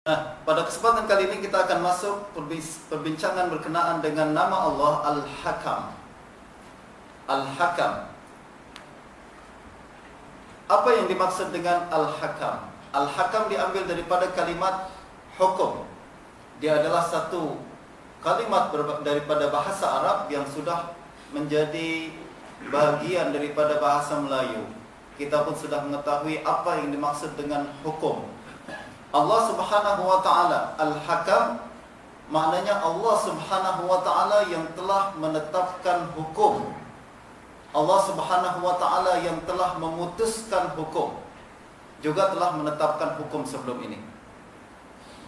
Nah, pada kesempatan kali ini kita akan masuk perbincangan berkenaan dengan nama Allah Al-Hakam. Al-Hakam. Apa yang dimaksud dengan Al-Hakam? Al-Hakam diambil daripada kalimat hukum. Dia adalah satu kalimat daripada bahasa Arab yang sudah menjadi bagian daripada bahasa Melayu. Kita pun sudah mengetahui apa yang dimaksud dengan hukum. Allah Subhanahu wa taala Al-Hakam, maknanya Allah Subhanahu wa taala yang telah menetapkan hukum. Allah Subhanahu wa taala yang telah memutuskan hukum, juga telah menetapkan hukum sebelum ini.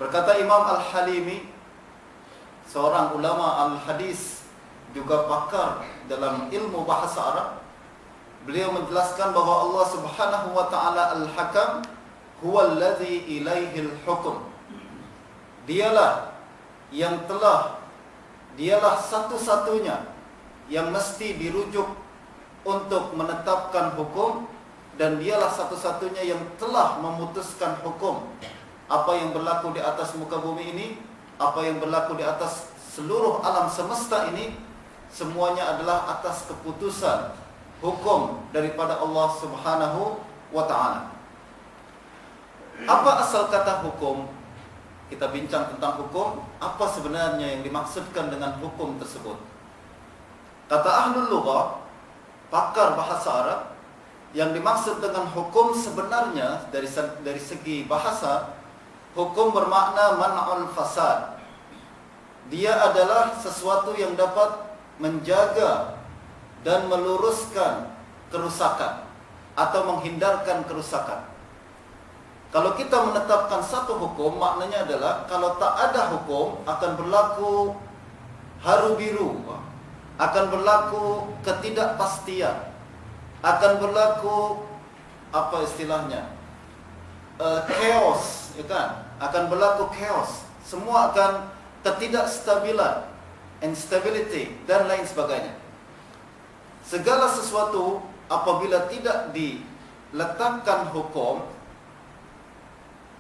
Berkata Imam Al-Halimi, seorang ulama al-hadis juga pakar dalam ilmu bahasa Arab, beliau menjelaskan bahwa Allah Subhanahu wa taala Al-Hakam huwallazi ilaihil hukum. Dialah satu-satunya yang mesti dirujuk untuk menetapkan hukum, dan dialah satu-satunya yang telah memutuskan hukum. Apa yang berlaku di atas muka bumi ini, apa yang berlaku di atas seluruh alam semesta ini, semuanya adalah atas keputusan hukum daripada Allah Subhanahu wa taala. Apa asal kata hukum? Kita bincang tentang hukum. Apa sebenarnya yang dimaksudkan dengan hukum tersebut? Kata ahlul lughah, pakar bahasa Arab, yang dimaksud dengan hukum sebenarnya dari segi bahasa, hukum bermakna man'ul fasad. Dia adalah sesuatu yang dapat menjaga dan meluruskan kerusakan atau menghindarkan kerusakan. Kalau kita menetapkan satu hukum, maknanya adalah kalau tak ada hukum akan berlaku haru biru, akan berlaku ketidakpastian, akan berlaku apa istilahnya, chaos, ya kan? Akan berlaku chaos. Semua akan ketidakstabilan, instability dan lain sebagainya. Segala sesuatu apabila tidak diletakkan hukum,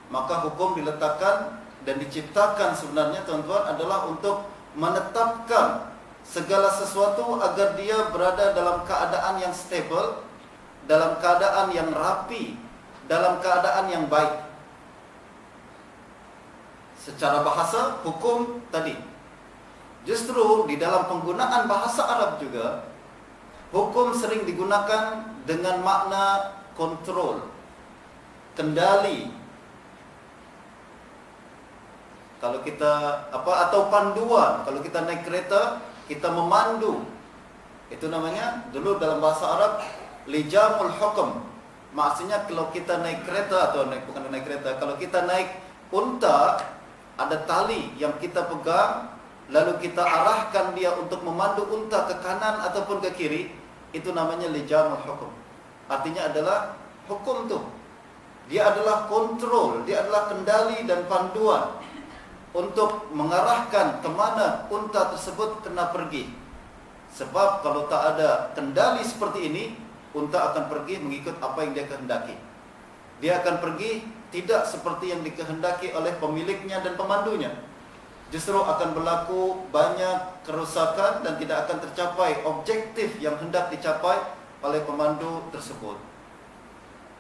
maka hukum diletakkan dan diciptakan sebenarnya, tuan-tuan, adalah untuk menetapkan segala sesuatu agar dia berada dalam keadaan yang stable, dalam keadaan yang rapi, dalam keadaan yang baik. Secara bahasa, hukum tadi. Justru di dalam penggunaan bahasa Arab juga, hukum sering digunakan dengan makna kontrol, kendali. Kalau kita atau panduan, kalau kita naik kereta, kita memandu. Itu namanya dulu dalam bahasa Arab lijamul hukum. Maksudnya kalau kita naik kereta bukan naik kereta, kalau kita naik unta, ada tali yang kita pegang, lalu kita arahkan dia untuk memandu unta ke kanan ataupun ke kiri, itu namanya lijamul hukum. Artinya adalah hukum tuh. Dia adalah kontrol, dia adalah kendali dan panduan untuk mengarahkan kemana unta tersebut kena pergi. Sebab kalau tak ada kendali seperti ini, unta akan pergi mengikut apa yang dia kehendaki. Dia akan pergi tidak seperti yang dikehendaki oleh pemiliknya dan pemandunya. Justru akan berlaku banyak kerusakan dan tidak akan tercapai objektif yang hendak dicapai oleh pemandu tersebut.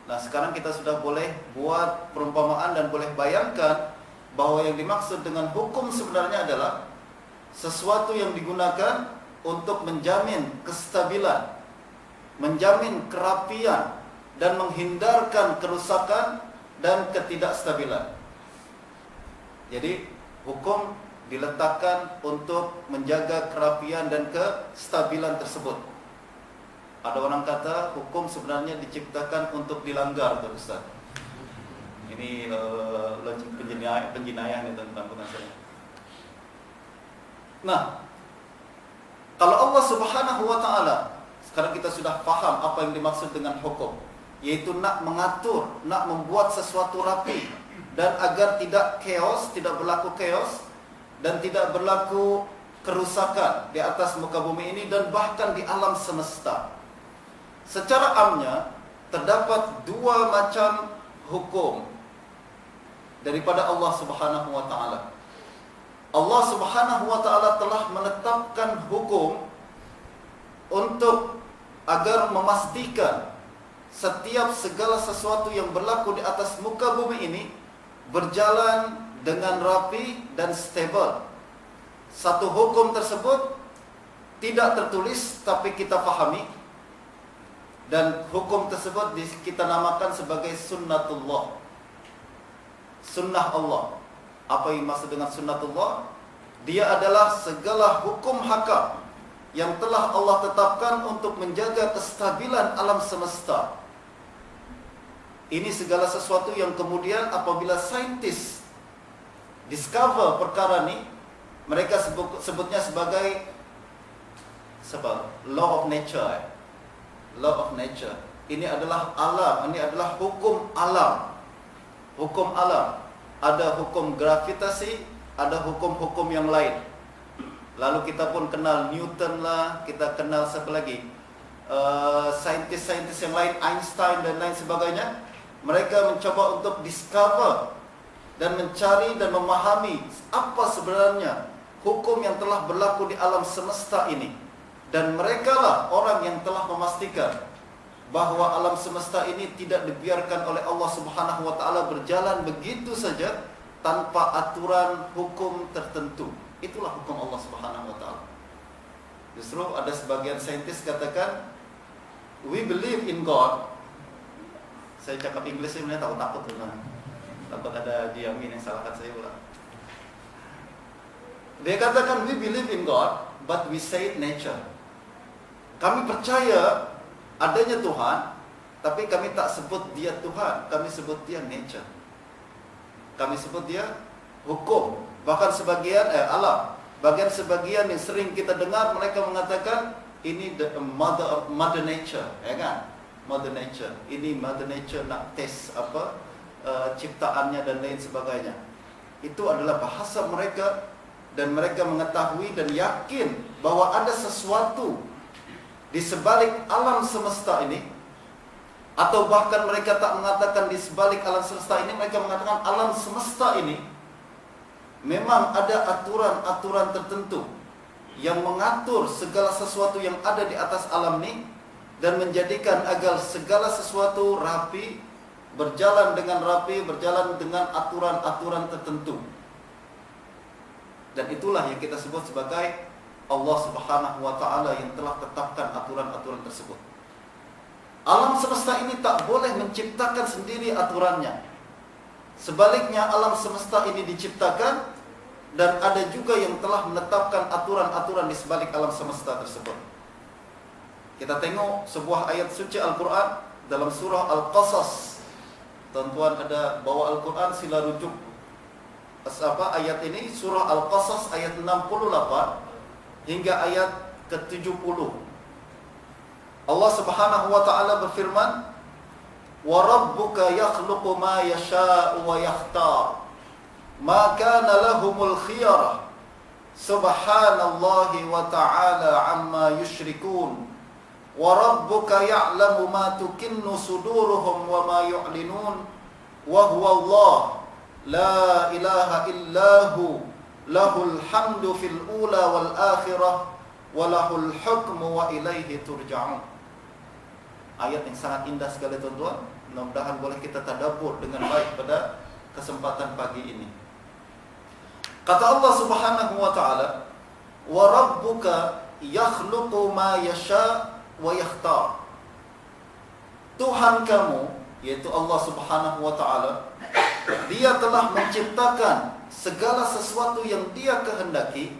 Nah, sekarang kita sudah boleh buat perumpamaan dan boleh bayangkan bahwa yang dimaksud dengan hukum sebenarnya adalah sesuatu yang digunakan untuk menjamin kestabilan, menjamin kerapian, dan menghindarkan kerusakan dan ketidakstabilan. Jadi hukum diletakkan untuk menjaga kerapian dan kestabilan tersebut. Ada orang kata hukum sebenarnya diciptakan untuk dilanggar, Ustaz. Ini logik penjinayan itu tentang saya. Nah, kalau Allah Subhanahu wa taala, sekarang kita sudah paham apa yang dimaksud dengan hukum, yaitu nak mengatur, nak membuat sesuatu rapi, dan agar tidak chaos, tidak berlaku chaos, dan tidak berlaku kerusakan di atas muka bumi ini dan bahkan di alam semesta. Secara amnya terdapat dua macam hukum. daripada Allah Subhanahu wa taala. Allah Subhanahu wa taala telah menetapkan hukum untuk agar memastikan setiap segala sesuatu yang berlaku di atas muka bumi ini berjalan dengan rapi dan stabil. Satu hukum tersebut tidak tertulis tapi kita fahami, dan hukum tersebut kita namakan sebagai sunnatullah, sunnah Allah. Apa yang maksud dengan sunnatullah? Dia adalah segala hukum hakam yang telah Allah tetapkan untuk menjaga kestabilan alam semesta. Ini segala sesuatu yang kemudian apabila saintis discover perkara ini, mereka sebutnya sebagai law of nature. Law of nature. Ini adalah alam, ini adalah hukum alam. Hukum alam. Ada hukum gravitasi, ada hukum-hukum yang lain. Lalu kita pun kenal Newton lah, kita kenal siapa lagi? Saintis-saintis yang lain, Einstein dan lain sebagainya. Mereka mencoba untuk discover dan mencari dan memahami apa sebenarnya hukum yang telah berlaku di alam semesta ini. Dan mereka lah orang yang telah memastikan bahwa alam semesta ini tidak dibiarkan oleh Allah Subhanahu wa taala berjalan begitu saja tanpa aturan hukum tertentu. Itulah hukum Allah Subhanahu wa taala. Justru ada sebagian saintis katakan, we believe in God. Saya cakap Inggris sebenarnya takut takut ada diamin yang salahkan saya pula. Dia katakan, we believe in God, but we say nature. Kami percaya adanya Tuhan, tapi kami tak sebut dia Tuhan, kami sebut dia nature. Kami sebut dia hukum. Bahkan sebagian alam. Bagian sebagian yang sering kita dengar mereka mengatakan ini the mother nature, ya kan? Mother nature. Ini mother nature nak test ciptaannya dan lain sebagainya. Itu adalah bahasa mereka, dan mereka mengetahui dan yakin bahwa ada sesuatu di sebalik alam semesta ini, atau bahkan mereka tak mengatakan di sebalik alam semesta ini, mereka mengatakan alam semesta ini memang ada aturan-aturan tertentu yang mengatur segala sesuatu yang ada di atas alam ini, dan menjadikan agar segala sesuatu rapi, berjalan dengan rapi, berjalan dengan aturan-aturan tertentu. Dan itulah yang kita sebut sebagai Allah Subhanahu wa taala yang telah tetapkan aturan-aturan tersebut. Alam semesta ini tak boleh menciptakan sendiri aturannya. Sebaliknya alam semesta ini diciptakan, dan ada juga yang telah menetapkan aturan-aturan di sebalik alam semesta tersebut. Kita tengok sebuah ayat suci Al-Quran dalam surah Al-Qasas. Tuan-tuan ada bawa Al-Quran, sila rujuk ayat ini, surah Al-Qasas ayat 68 hingga ayat ke-70. Allah Subhanahu wa taala berfirman, "Wa rabbuka yakhluqu ma yasha'u wa yakhtar. Ma kana lahumul khiyarah. Subhanallahi wa ta'ala amma yushrikun. Wa rabbuka ya'lamu ma tukinnu suduruhum wa ma yu'linun. Wa huwa Allah, la ilaha illahu, lahul hamdu fil ula wal akhirah, wa lahul hukmu wa ilaihi turja'un." Ayat yang sangat indah sekali tuan-tuan. Mudah-mudahan boleh kita tadabbur dengan baik pada kesempatan pagi ini. Kata Allah Subhanahu wa taala, "Wa rabbuka yakhluqu ma yasha' wa yakhtar." Tuhan kamu, yaitu Allah Subhanahu wa taala, Dia telah menciptakan segala sesuatu yang Dia kehendaki,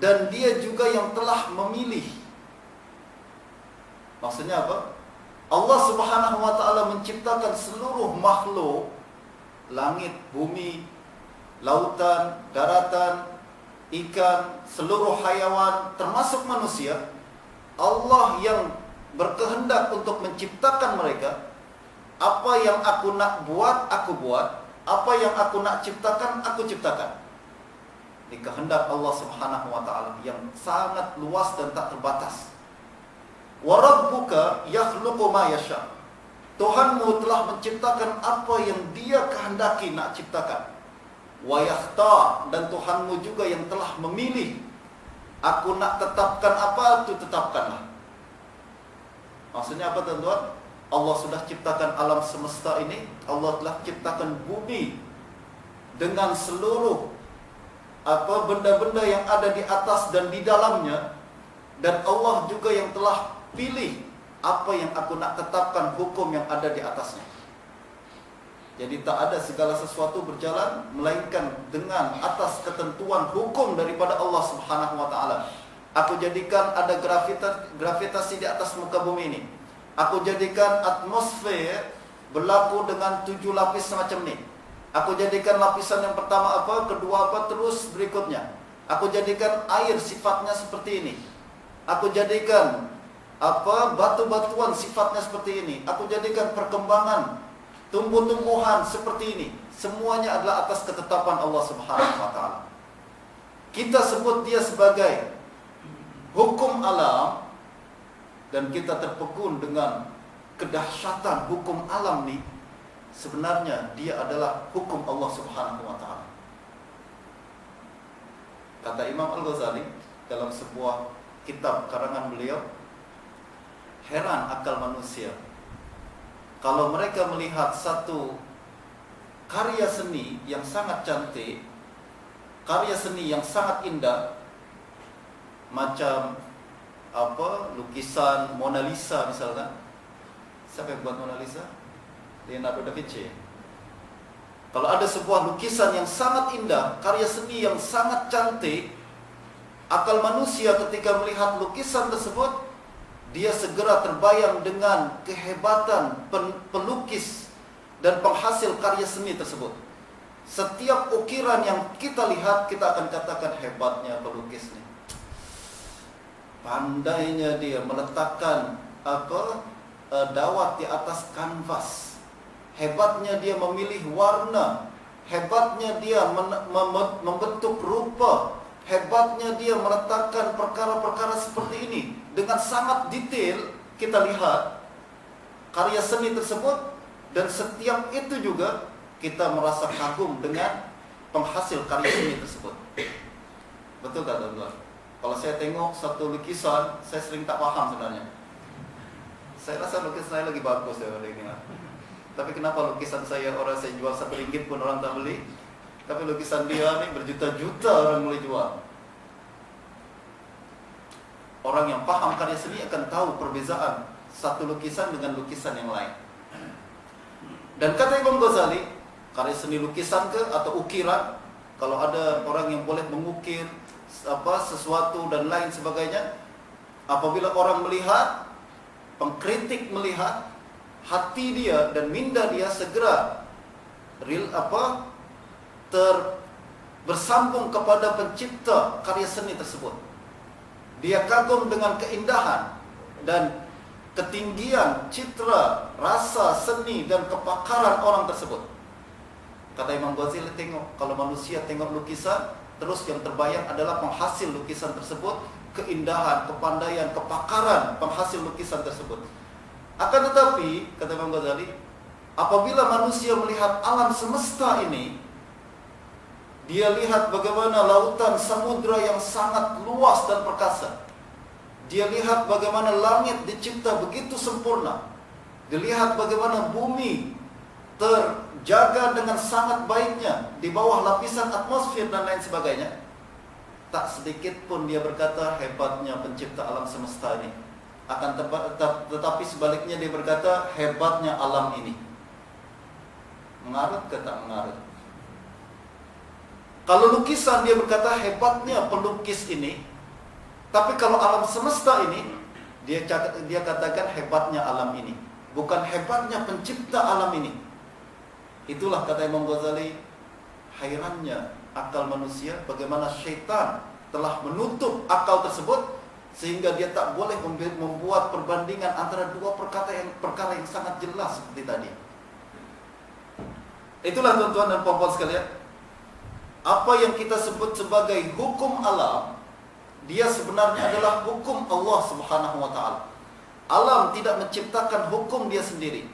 dan Dia juga yang telah memilih. Maksudnya apa? Allah Subhanahu wa taala menciptakan seluruh makhluk, langit, bumi, lautan, daratan, ikan, seluruh hayawan, termasuk manusia. Allah yang berkehendak untuk menciptakan mereka. Apa yang aku nak buat, aku buat. Apa yang aku nak ciptakan, aku ciptakan. Ini kehendak Allah Subhanahu wa taala yang sangat luas dan tak terbatas. Wa rabbuka yakhluqu ma yasha. Tuhanmu telah menciptakan apa yang Dia kehendaki nak ciptakan. Wa yakhtar, dan Tuhanmu juga yang telah memilih. Aku nak tetapkan apa, itu tetapkanlah. Maksudnya apa tuan-tuan? Allah sudah ciptakan alam semesta ini. Allah telah ciptakan bumi dengan seluruh benda-benda yang ada di atas dan di dalamnya. Dan Allah juga yang telah pilih apa yang aku nak tetapkan, hukum yang ada di atasnya. Jadi tak ada segala sesuatu berjalan melainkan dengan atas ketentuan hukum daripada Allah Subhanahu wa taala. Aku jadikan ada gravitasi di atas muka bumi ini. Aku jadikan atmosfer berlaku dengan 7 lapis semacam ni. Aku jadikan lapisan yang pertama apa, kedua apa, terus berikutnya. Aku jadikan air sifatnya seperti ini. Aku jadikan batu-batuan sifatnya seperti ini. Aku jadikan perkembangan tumbuh-tumbuhan seperti ini. Semuanya adalah atas ketetapan Allah Subhanahu wa taala. Kita sebut dia sebagai hukum alam, dan kita terpegun dengan kedahsyatan hukum alam ni. Sebenarnya dia adalah hukum Allah Subhanahu wa taala. Kata Imam Al-Ghazali dalam sebuah kitab karangan beliau, heran akal manusia kalau mereka melihat satu karya seni yang sangat cantik, karya seni yang sangat indah, macam lukisan Mona Lisa misalkan. Siapa yang buat Mona Lisa? Leonardo da Vinci. Kalau ada sebuah lukisan yang sangat indah, karya seni yang sangat cantik, akal manusia ketika melihat lukisan tersebut, dia segera terbayang dengan kehebatan pelukis dan penghasil karya seni tersebut. Setiap ukiran yang kita lihat, kita akan katakan hebatnya pelukis ini. Pandainya dia meletakkan dawat di atas kanvas. Hebatnya dia memilih warna. Hebatnya dia membentuk rupa. Hebatnya dia meletakkan perkara-perkara seperti ini. Dengan sangat detail kita lihat karya seni tersebut, dan setiap itu juga kita merasa kagum dengan penghasil karya seni tersebut. Betul tak teman-teman? Kalau saya tengok satu lukisan, saya sering tak paham sebenarnya. Saya rasa lukisan saya lagi bagus daripada ini. Tapi kenapa lukisan saya orang saya jual RM1 pun orang tak beli, tapi lukisan dia ni berjuta-juta orang boleh jual. Orang yang paham karya seni akan tahu perbezaan satu lukisan dengan lukisan yang lain. Dan kata Imam Ghazali, karya seni lukisan ke atau ukiran, kalau ada orang yang boleh mengukir sesuatu dan lain sebagainya, apabila orang melihat, pengkritik melihat, hati dia dan minda dia segera bersambung kepada pencipta karya seni tersebut. Dia kagum dengan keindahan dan ketinggian citra, rasa, seni dan kepakaran orang tersebut. Kata Imam Ghazali, tengok, kalau manusia tengok lukisan, terus yang terbayang adalah penghasil lukisan tersebut, keindahan, kepandaian, kepakaran penghasil lukisan tersebut. Akan tetapi, kata Imam Ghazali, apabila manusia melihat alam semesta ini, dia lihat bagaimana lautan samudra yang sangat luas dan perkasa. Dia lihat bagaimana langit dicipta begitu sempurna. Dia lihat bagaimana bumi terjaga dengan sangat baiknya di bawah lapisan atmosfer dan lain sebagainya. Tak sedikit pun dia berkata hebatnya pencipta alam semesta ini. Tetapi sebaliknya dia berkata hebatnya alam ini. Mengarut ke tak mengarut? Kalau lukisan dia berkata hebatnya pelukis ini, tapi kalau alam semesta ini dia katakan hebatnya alam ini, bukan hebatnya pencipta alam ini. Itulah kata Imam Ghazali, hairannya akal manusia bagaimana syaitan telah menutup akal tersebut sehingga dia tak boleh membuat perbandingan antara dua perkara yang sangat jelas seperti tadi. Itulah tuan-tuan dan puan-puan sekalian, apa yang kita sebut sebagai hukum alam, dia sebenarnya adalah hukum Allah Subhanahu wa taala. Alam tidak menciptakan hukum dia sendiri.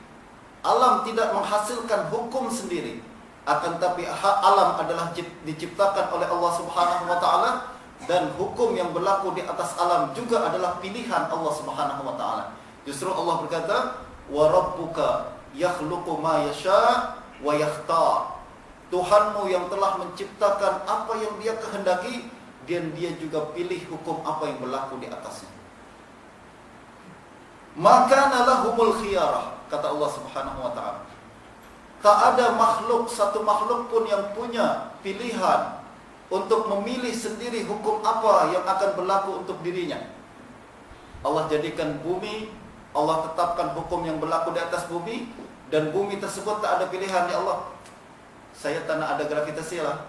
Alam tidak menghasilkan hukum sendiri, akan tapi alam adalah diciptakan oleh Allah Subhanahu wa taala, dan hukum yang berlaku di atas alam juga adalah pilihan Allah Subhanahu wa taala. Justru Allah berkata, "Wa rabbuka yakhluqu ma yasha wa yakhtar." Tuhanmu yang telah menciptakan apa yang Dia kehendaki, dan Dia juga pilih hukum apa yang berlaku di atasnya. Maka lahumul khiyarah, kata Allah Subhanahu wa taala. Tak ada makhluk, satu makhluk pun yang punya pilihan untuk memilih sendiri hukum apa yang akan berlaku untuk dirinya. Allah jadikan bumi, Allah tetapkan hukum yang berlaku di atas bumi, dan bumi tersebut tak ada pilihan. Ya Allah, saya tak nak ada gravitasi lah,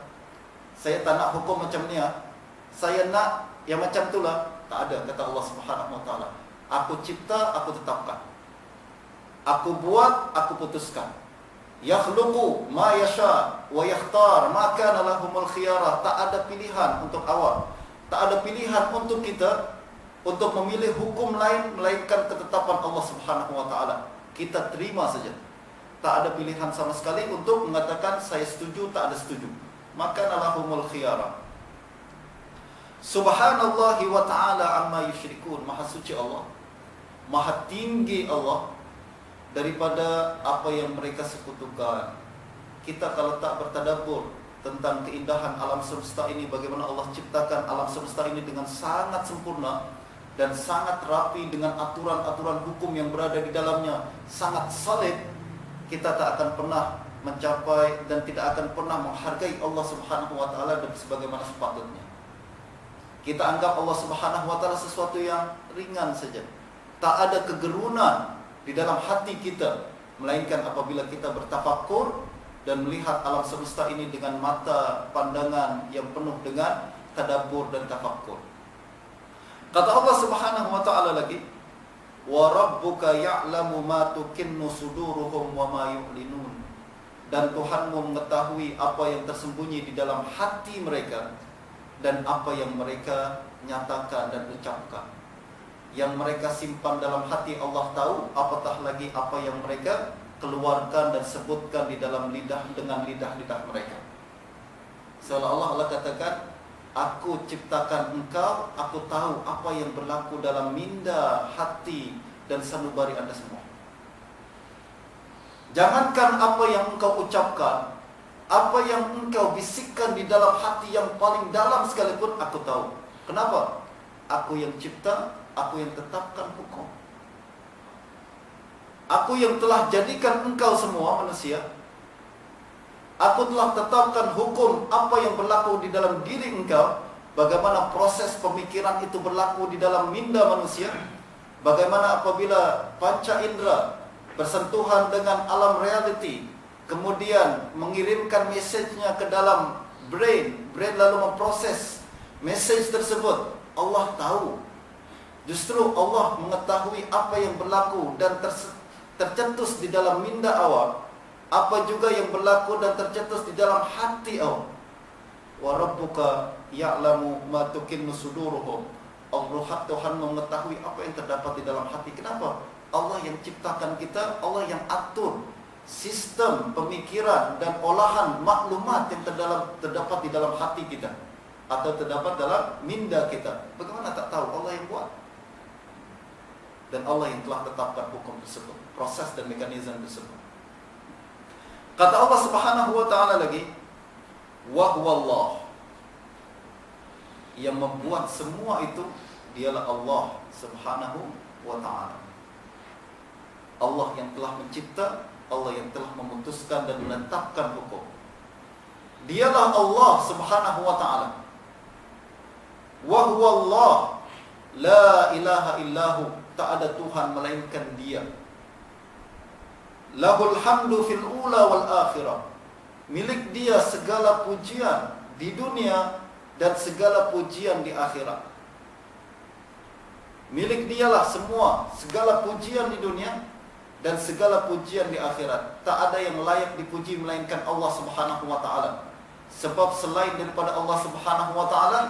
saya tak nak hukum macam ni lah, saya nak yang macam itulah. Tak ada, kata Allah Subhanahu wa taala. Aku cipta, aku tetapkan. Aku buat, aku putuskan. Yakhluqu ma yasha wa yakhtar, maka lahumul khiyarah. Tak ada pilihan untuk awak, tak ada pilihan untuk kita untuk memilih hukum lain melainkan ketetapan Allah Subhanahu wa taala. Kita terima saja. Tak ada pilihan sama sekali untuk mengatakan saya setuju, tak ada setuju. Maka lahumul khiyarah. Subhanallahi wa ta'ala amma yusyrikun. Maha suci Allah, maha tinggi Allah daripada apa yang mereka sekutukan. Kita kalau tak bertadabbur tentang keindahan alam semesta ini, bagaimana Allah ciptakan alam semesta ini dengan sangat sempurna dan sangat rapi, dengan aturan-aturan hukum yang berada di dalamnya sangat solid, kita tak akan pernah mencapai dan tidak akan pernah menghargai Allah Subhanahu wa taala sebagaimana sepatutnya. Kita anggap Allah Subhanahu wa taala sesuatu yang ringan saja. Tak ada kegerunan di dalam hati kita, melainkan apabila kita bertafakkur dan melihat alam semesta ini dengan mata pandangan yang penuh dengan tadabbur dan tafakkur. Kata Allah Subhanahu wa taala lagi, "Wa rabbuka ya'lamu ma tukinnu suduruhum wa ma yu'linun." Dan Tuhanmu mengetahui apa yang tersembunyi di dalam hati mereka dan apa yang mereka nyatakan dan ucapkan. Yang mereka simpan dalam hati Allah tahu, apatah lagi apa yang mereka keluarkan dan sebutkan di dalam lidah dengan lidah-lidah mereka. Seolah-olah Allah katakan, aku ciptakan engkau, aku tahu apa yang berlaku dalam minda, hati dan sanubari anda semua. Jangankan apa yang engkau ucapkan, apa yang engkau bisikkan di dalam hati yang paling dalam sekalipun, aku tahu. Kenapa? Aku yang cipta, aku yang tetapkan hukum. Aku yang telah jadikan engkau semua manusia. Aku telah tetapkan hukum apa yang berlaku di dalam diri engkau. Bagaimana proses pemikiran itu berlaku di dalam minda manusia. Bagaimana apabila panca indera bersentuhan dengan alam reality, kemudian mengirimkan mesejnya ke dalam brain lalu memproses mesej tersebut. Allah tahu. Justru Allah mengetahui apa yang berlaku dan tercetus di dalam minda awak, apa juga yang berlaku dan tercetus di dalam hati awak. Wa rabbuka ya'lamu ma tukinnu suduruhum. Allah, Tuhan mengetahui apa yang terdapat di dalam hati. Kenapa? Allah yang ciptakan kita, Allah yang atur sistem pemikiran dan olahan maklumat yang terdapat di dalam hati kita atau terdapat dalam minda kita. Bagaimana tak tahu? Allah yang buat. Dan Allah yang telah tetapkan hukum tersebut, proses dan mekanisme tersebut. Kata Allah Subhanahu wa taala lagi, wa huwallah. Yang membuat semua itu dialah Allah Subhanahu wa taala. Allah yang telah mencipta, Allah yang telah memutuskan dan menetapkan hukum. Dialah Allah Subhanahu wa taala. Wa huwallah, la ilaha illahu, tak ada Tuhan melainkan Dia. Lahul hamdu fil ula wal akhirah. Milik Dia segala pujian di dunia dan segala pujian di akhirat. Milik Dialah semua, segala pujian di dunia dan segala pujian di akhirat. Tak ada yang layak dipuji melainkan Allah Subhanahu wa taala. Sebab selain daripada Allah Subhanahu wa taala,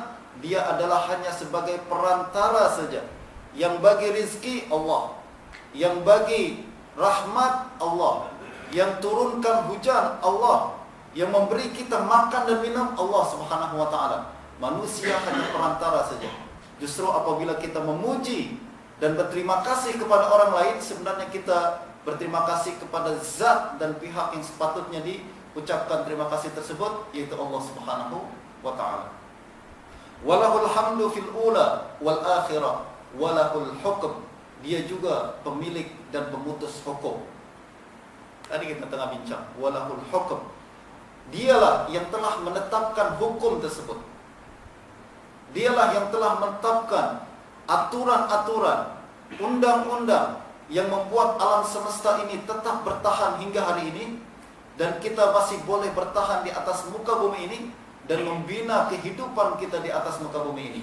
Dia adalah hanya sebagai perantara saja. Yang bagi rizki Allah, yang bagi rahmat Allah, yang turunkan hujan Allah, yang memberi kita makan dan minum Allah Subhanahu wa taala. Manusia hanya perantara saja. Justru apabila kita memuji dan berterima kasih kepada orang lain, sebenarnya kita berterima kasih kepada zat dan pihak yang sepatutnya diucapkan terima kasih tersebut, yaitu Allah Subhanahu wa taala. Walahul hamdu fil ula wal akhirah walahul hukm. Dia juga pemilik dan pemutus hukum. Tadi kita tengah bincang, walahul hukm. Dialah yang telah menetapkan hukum tersebut. Dialah yang telah menetapkan aturan-aturan, undang-undang yang membuat alam semesta ini tetap bertahan hingga hari ini, dan kita masih boleh bertahan di atas muka bumi ini dan membina kehidupan kita di atas muka bumi ini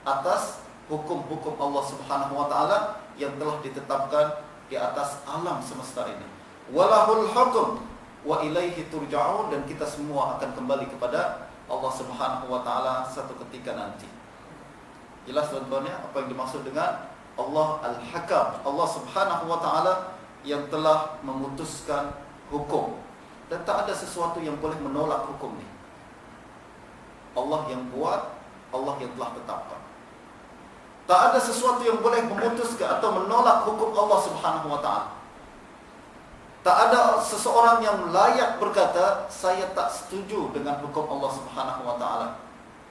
atas hukum-hukum Allah Subhanahu wa taala yang telah ditetapkan di atas alam semesta ini. Walahul hukum wa ilaihi turja'un, dan kita semua akan kembali kepada Allah Subhanahu wa taala satu ketika nanti. Jelas tuan-tuan ya, apa yang dimaksud dengan Allah Al-Hakam, Allah Subhanahu wa taala yang telah memutuskan hukum, dan tak ada sesuatu yang boleh menolak hukum ini. Allah yang buat, Allah yang telah tetapkan. Tak ada sesuatu yang boleh memutuskan atau menolak hukum Allah Subhanahu wa taala. Tak ada seseorang yang layak berkata, saya tak setuju dengan hukum Allah Subhanahu wa taala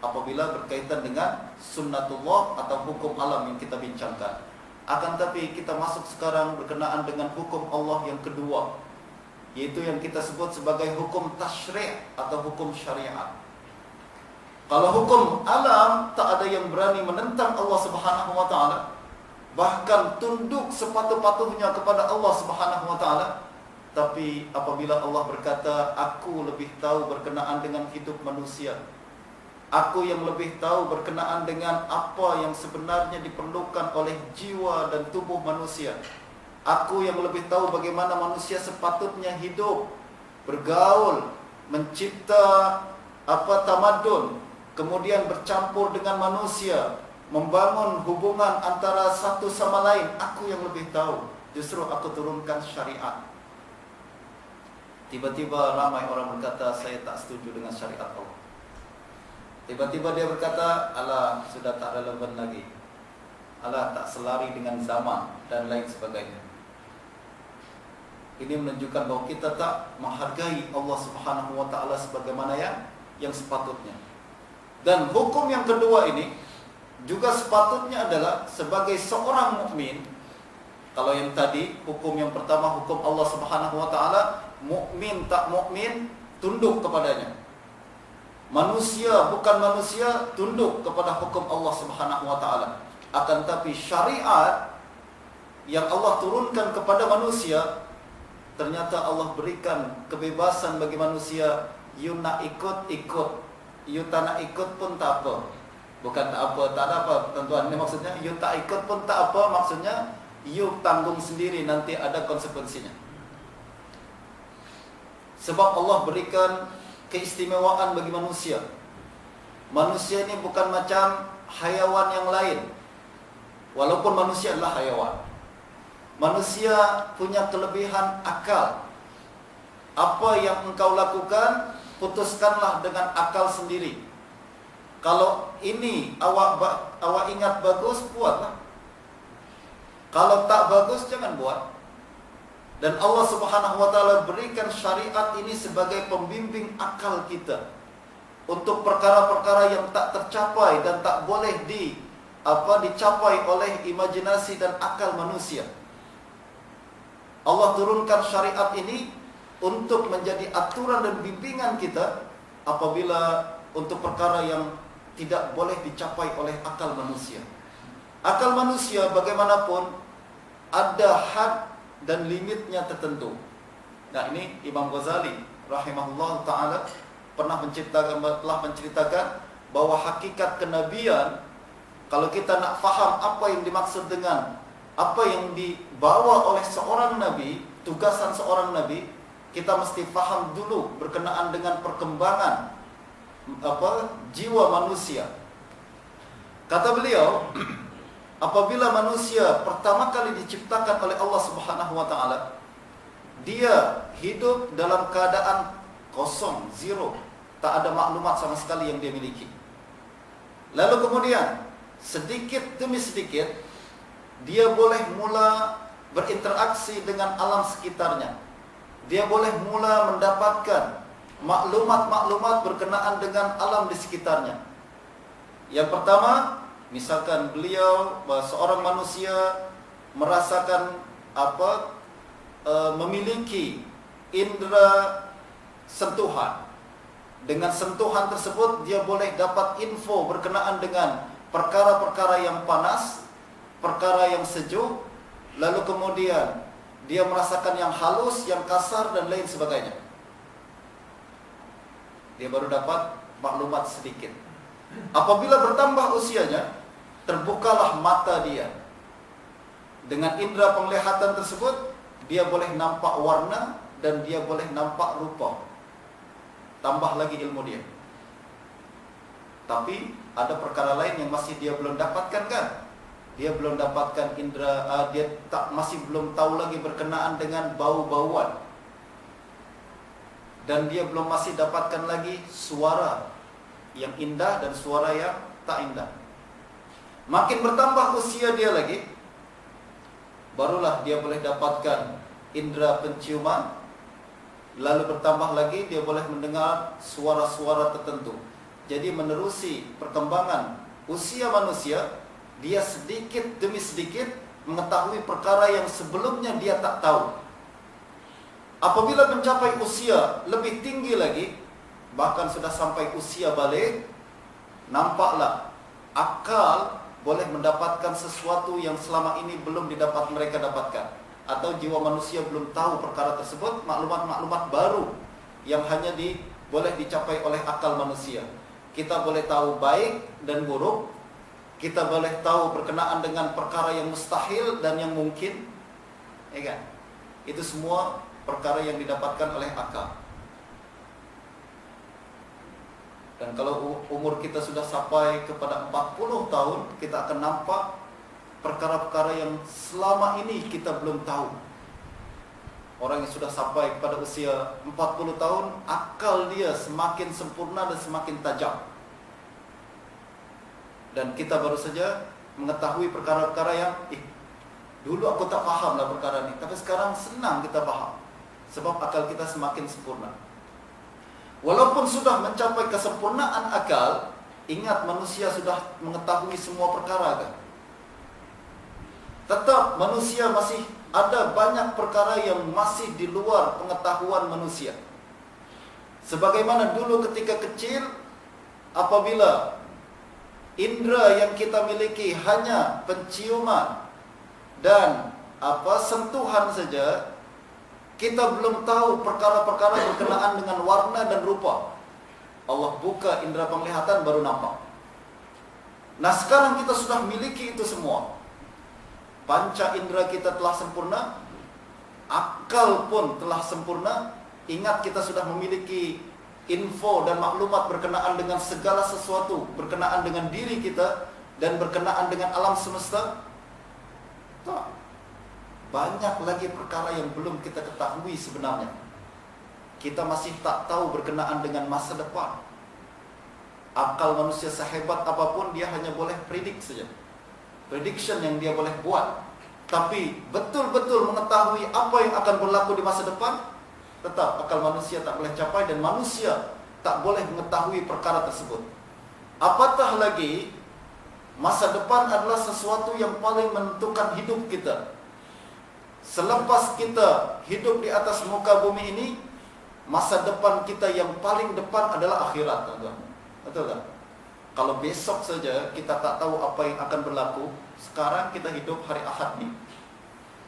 apabila berkaitan dengan sunnatullah atau hukum alam yang kita bincangkan. Akan tapi kita masuk sekarang berkenaan dengan hukum Allah yang kedua, yaitu yang kita sebut sebagai hukum tasyri' atau hukum syariat. Kalau hukum alam, tak ada yang berani menentang Allah Subhanahu wa taala, bahkan tunduk sepatuh-patuhnya kepada Allah Subhanahu wa taala. Tapi apabila Allah berkata, aku lebih tahu berkenaan dengan hidup manusia, aku yang lebih tahu berkenaan dengan apa yang sebenarnya diperlukan oleh jiwa dan tubuh manusia, aku yang lebih tahu bagaimana manusia sepatutnya hidup, bergaul, mencipta tamadun, kemudian bercampur dengan manusia, membangun hubungan antara satu sama lain, aku yang lebih tahu. Justru aku turunkan syariat. Tiba-tiba ramai orang berkata, saya tak setuju dengan syariat Allah. Tiba-tiba dia berkata, alah, sudah tak relevan lagi, alah, tak selari dengan zaman, dan lain sebagainya. Ini menunjukkan bahawa kita tak menghargai Allah Subhanahu wa taala sebagaimana yang sepatutnya. Dan hukum yang kedua ini juga sepatutnya adalah sebagai seorang mukmin. Kalau yang tadi, hukum yang pertama, hukum Allah Subhanahu wa taala, mukmin tak mukmin tunduk kepadanya. Manusia bukan manusia tunduk kepada hukum Allah Subhanahu wa taala. Akan tapi syariat yang Allah turunkan kepada manusia, ternyata Allah berikan kebebasan bagi manusia. You nak ikut, you tak nak ikut pun tak apa. Bukan tak apa, tak ada apa tuan-tuan. Ini maksudnya you tak ikut pun tak apa, maksudnya you tanggung sendiri, nanti ada konsekuensinya. Sebab Allah berikan keistimewaan bagi manusia. Manusia ini bukan macam hayawan yang lain. Walaupun manusia adalah hayawan, manusia punya kelebihan akal. Apa yang engkau lakukan, putuskanlah dengan akal sendiri. Kalau ini awak ingat bagus, buatlah. Kalau tak bagus, jangan buat. Dan Allah Subhanahu wa taala berikan syariat ini sebagai pembimbing akal kita untuk perkara-perkara yang tak tercapai dan tak boleh dicapai oleh imajinasi dan akal manusia. Allah turunkan syariat ini untuk menjadi aturan dan bimbingan kita apabila untuk perkara yang tidak boleh dicapai oleh akal manusia. Akal manusia bagaimanapun ada had dan limitnya tertentu. Nah, ini Imam Ghazali rahimahullah ta'ala telah menceritakan bahwa hakikat kenabian, kalau kita nak faham apa yang dimaksud dengan apa yang dibawa oleh seorang nabi, tugasan seorang nabi, kita mesti faham dulu berkenaan dengan perkembangan jiwa manusia. Kata beliau, apabila manusia pertama kali diciptakan oleh Allah Subhanahu wa taala, dia hidup dalam keadaan kosong, zero, tak ada maklumat sama sekali yang dia miliki. Lalu kemudian sedikit demi sedikit dia boleh mula berinteraksi dengan alam sekitarnya. Dia boleh mula mendapatkan maklumat-maklumat berkenaan dengan alam di sekitarnya. Yang pertama, misalkan beliau seorang manusia merasakan memiliki indera sentuhan. Dengan sentuhan tersebut dia boleh dapat info berkenaan dengan perkara-perkara yang panas, perkara yang sejuk, lalu kemudian dia merasakan yang halus, yang kasar dan lain sebagainya. Dia baru dapat maklumat sedikit. Apabila bertambah usianya, terbukalah mata dia. Dengan indera penglihatan tersebut, dia boleh nampak warna dan dia boleh nampak rupa. Tambah lagi ilmu dia. Tapi ada perkara lain yang masih dia belum dapatkan kan? Dia belum dapatkan indera, dia masih belum tahu lagi berkenaan dengan bau-bauan. Dan dia belum masih dapatkan lagi suara yang indah dan suara yang tak indah. Makin bertambah usia dia lagi, barulah dia boleh dapatkan indera penciuman. Lalu bertambah lagi dia boleh mendengar suara-suara tertentu. Jadi menerusi perkembangan usia manusia, dia sedikit demi sedikit mengetahui perkara yang sebelumnya dia tak tahu. Apabila mencapai usia lebih tinggi lagi, bahkan sudah sampai usia balik, nampaklah akal boleh mendapatkan sesuatu yang selama ini belum didapat mereka dapatkan. Atau jiwa manusia belum tahu perkara tersebut, maklumat-maklumat baru yang hanya boleh dicapai oleh akal manusia. Kita boleh tahu baik dan buruk, kita boleh tahu berkenaan dengan perkara yang mustahil dan yang mungkin, ya kan? Itu semua perkara yang didapatkan oleh akal. Dan kalau umur kita sudah sampai kepada 40 tahun, kita akan nampak perkara-perkara yang selama ini kita belum tahu. Orang yang sudah sampai pada usia 40 tahun, akal dia semakin sempurna dan semakin tajam. Dan kita baru saja mengetahui perkara-perkara yang dulu aku tak paham lah perkara ini, tapi sekarang senang kita paham. Sebab akal kita semakin sempurna. Walaupun sudah mencapai kesempurnaan akal, ingat manusia sudah mengetahui semua perkara kan? Tetap manusia masih ada banyak perkara yang masih di luar pengetahuan manusia. Sebagaimana dulu ketika kecil, apabila indera yang kita miliki hanya penciuman dan sentuhan saja, kita belum tahu perkara-perkara berkenaan dengan warna dan rupa. Allah buka indera penglihatan baru nampak. Nah sekarang kita sudah miliki itu semua. Panca indera kita telah sempurna, akal pun telah sempurna. Ingat kita sudah memiliki info dan maklumat berkenaan dengan segala sesuatu, berkenaan dengan diri kita dan berkenaan dengan alam semesta. Tak. Banyak lagi perkara yang belum kita ketahui sebenarnya. Kita masih tak tahu berkenaan dengan masa depan. Akal manusia sehebat apapun, dia hanya boleh predik saja. Prediction yang dia boleh buat. Tapi betul-betul mengetahui apa yang akan berlaku di masa depan, tetap akal manusia tak boleh capai dan manusia tak boleh mengetahui perkara tersebut. Apatah lagi, masa depan adalah sesuatu yang paling menentukan hidup kita. Selepas kita hidup di atas muka bumi ini, masa depan kita yang paling depan adalah akhirat, tuan-tuan. Betul tak? Kalau besok saja kita tak tahu apa yang akan berlaku. Sekarang kita hidup hari Ahad ni,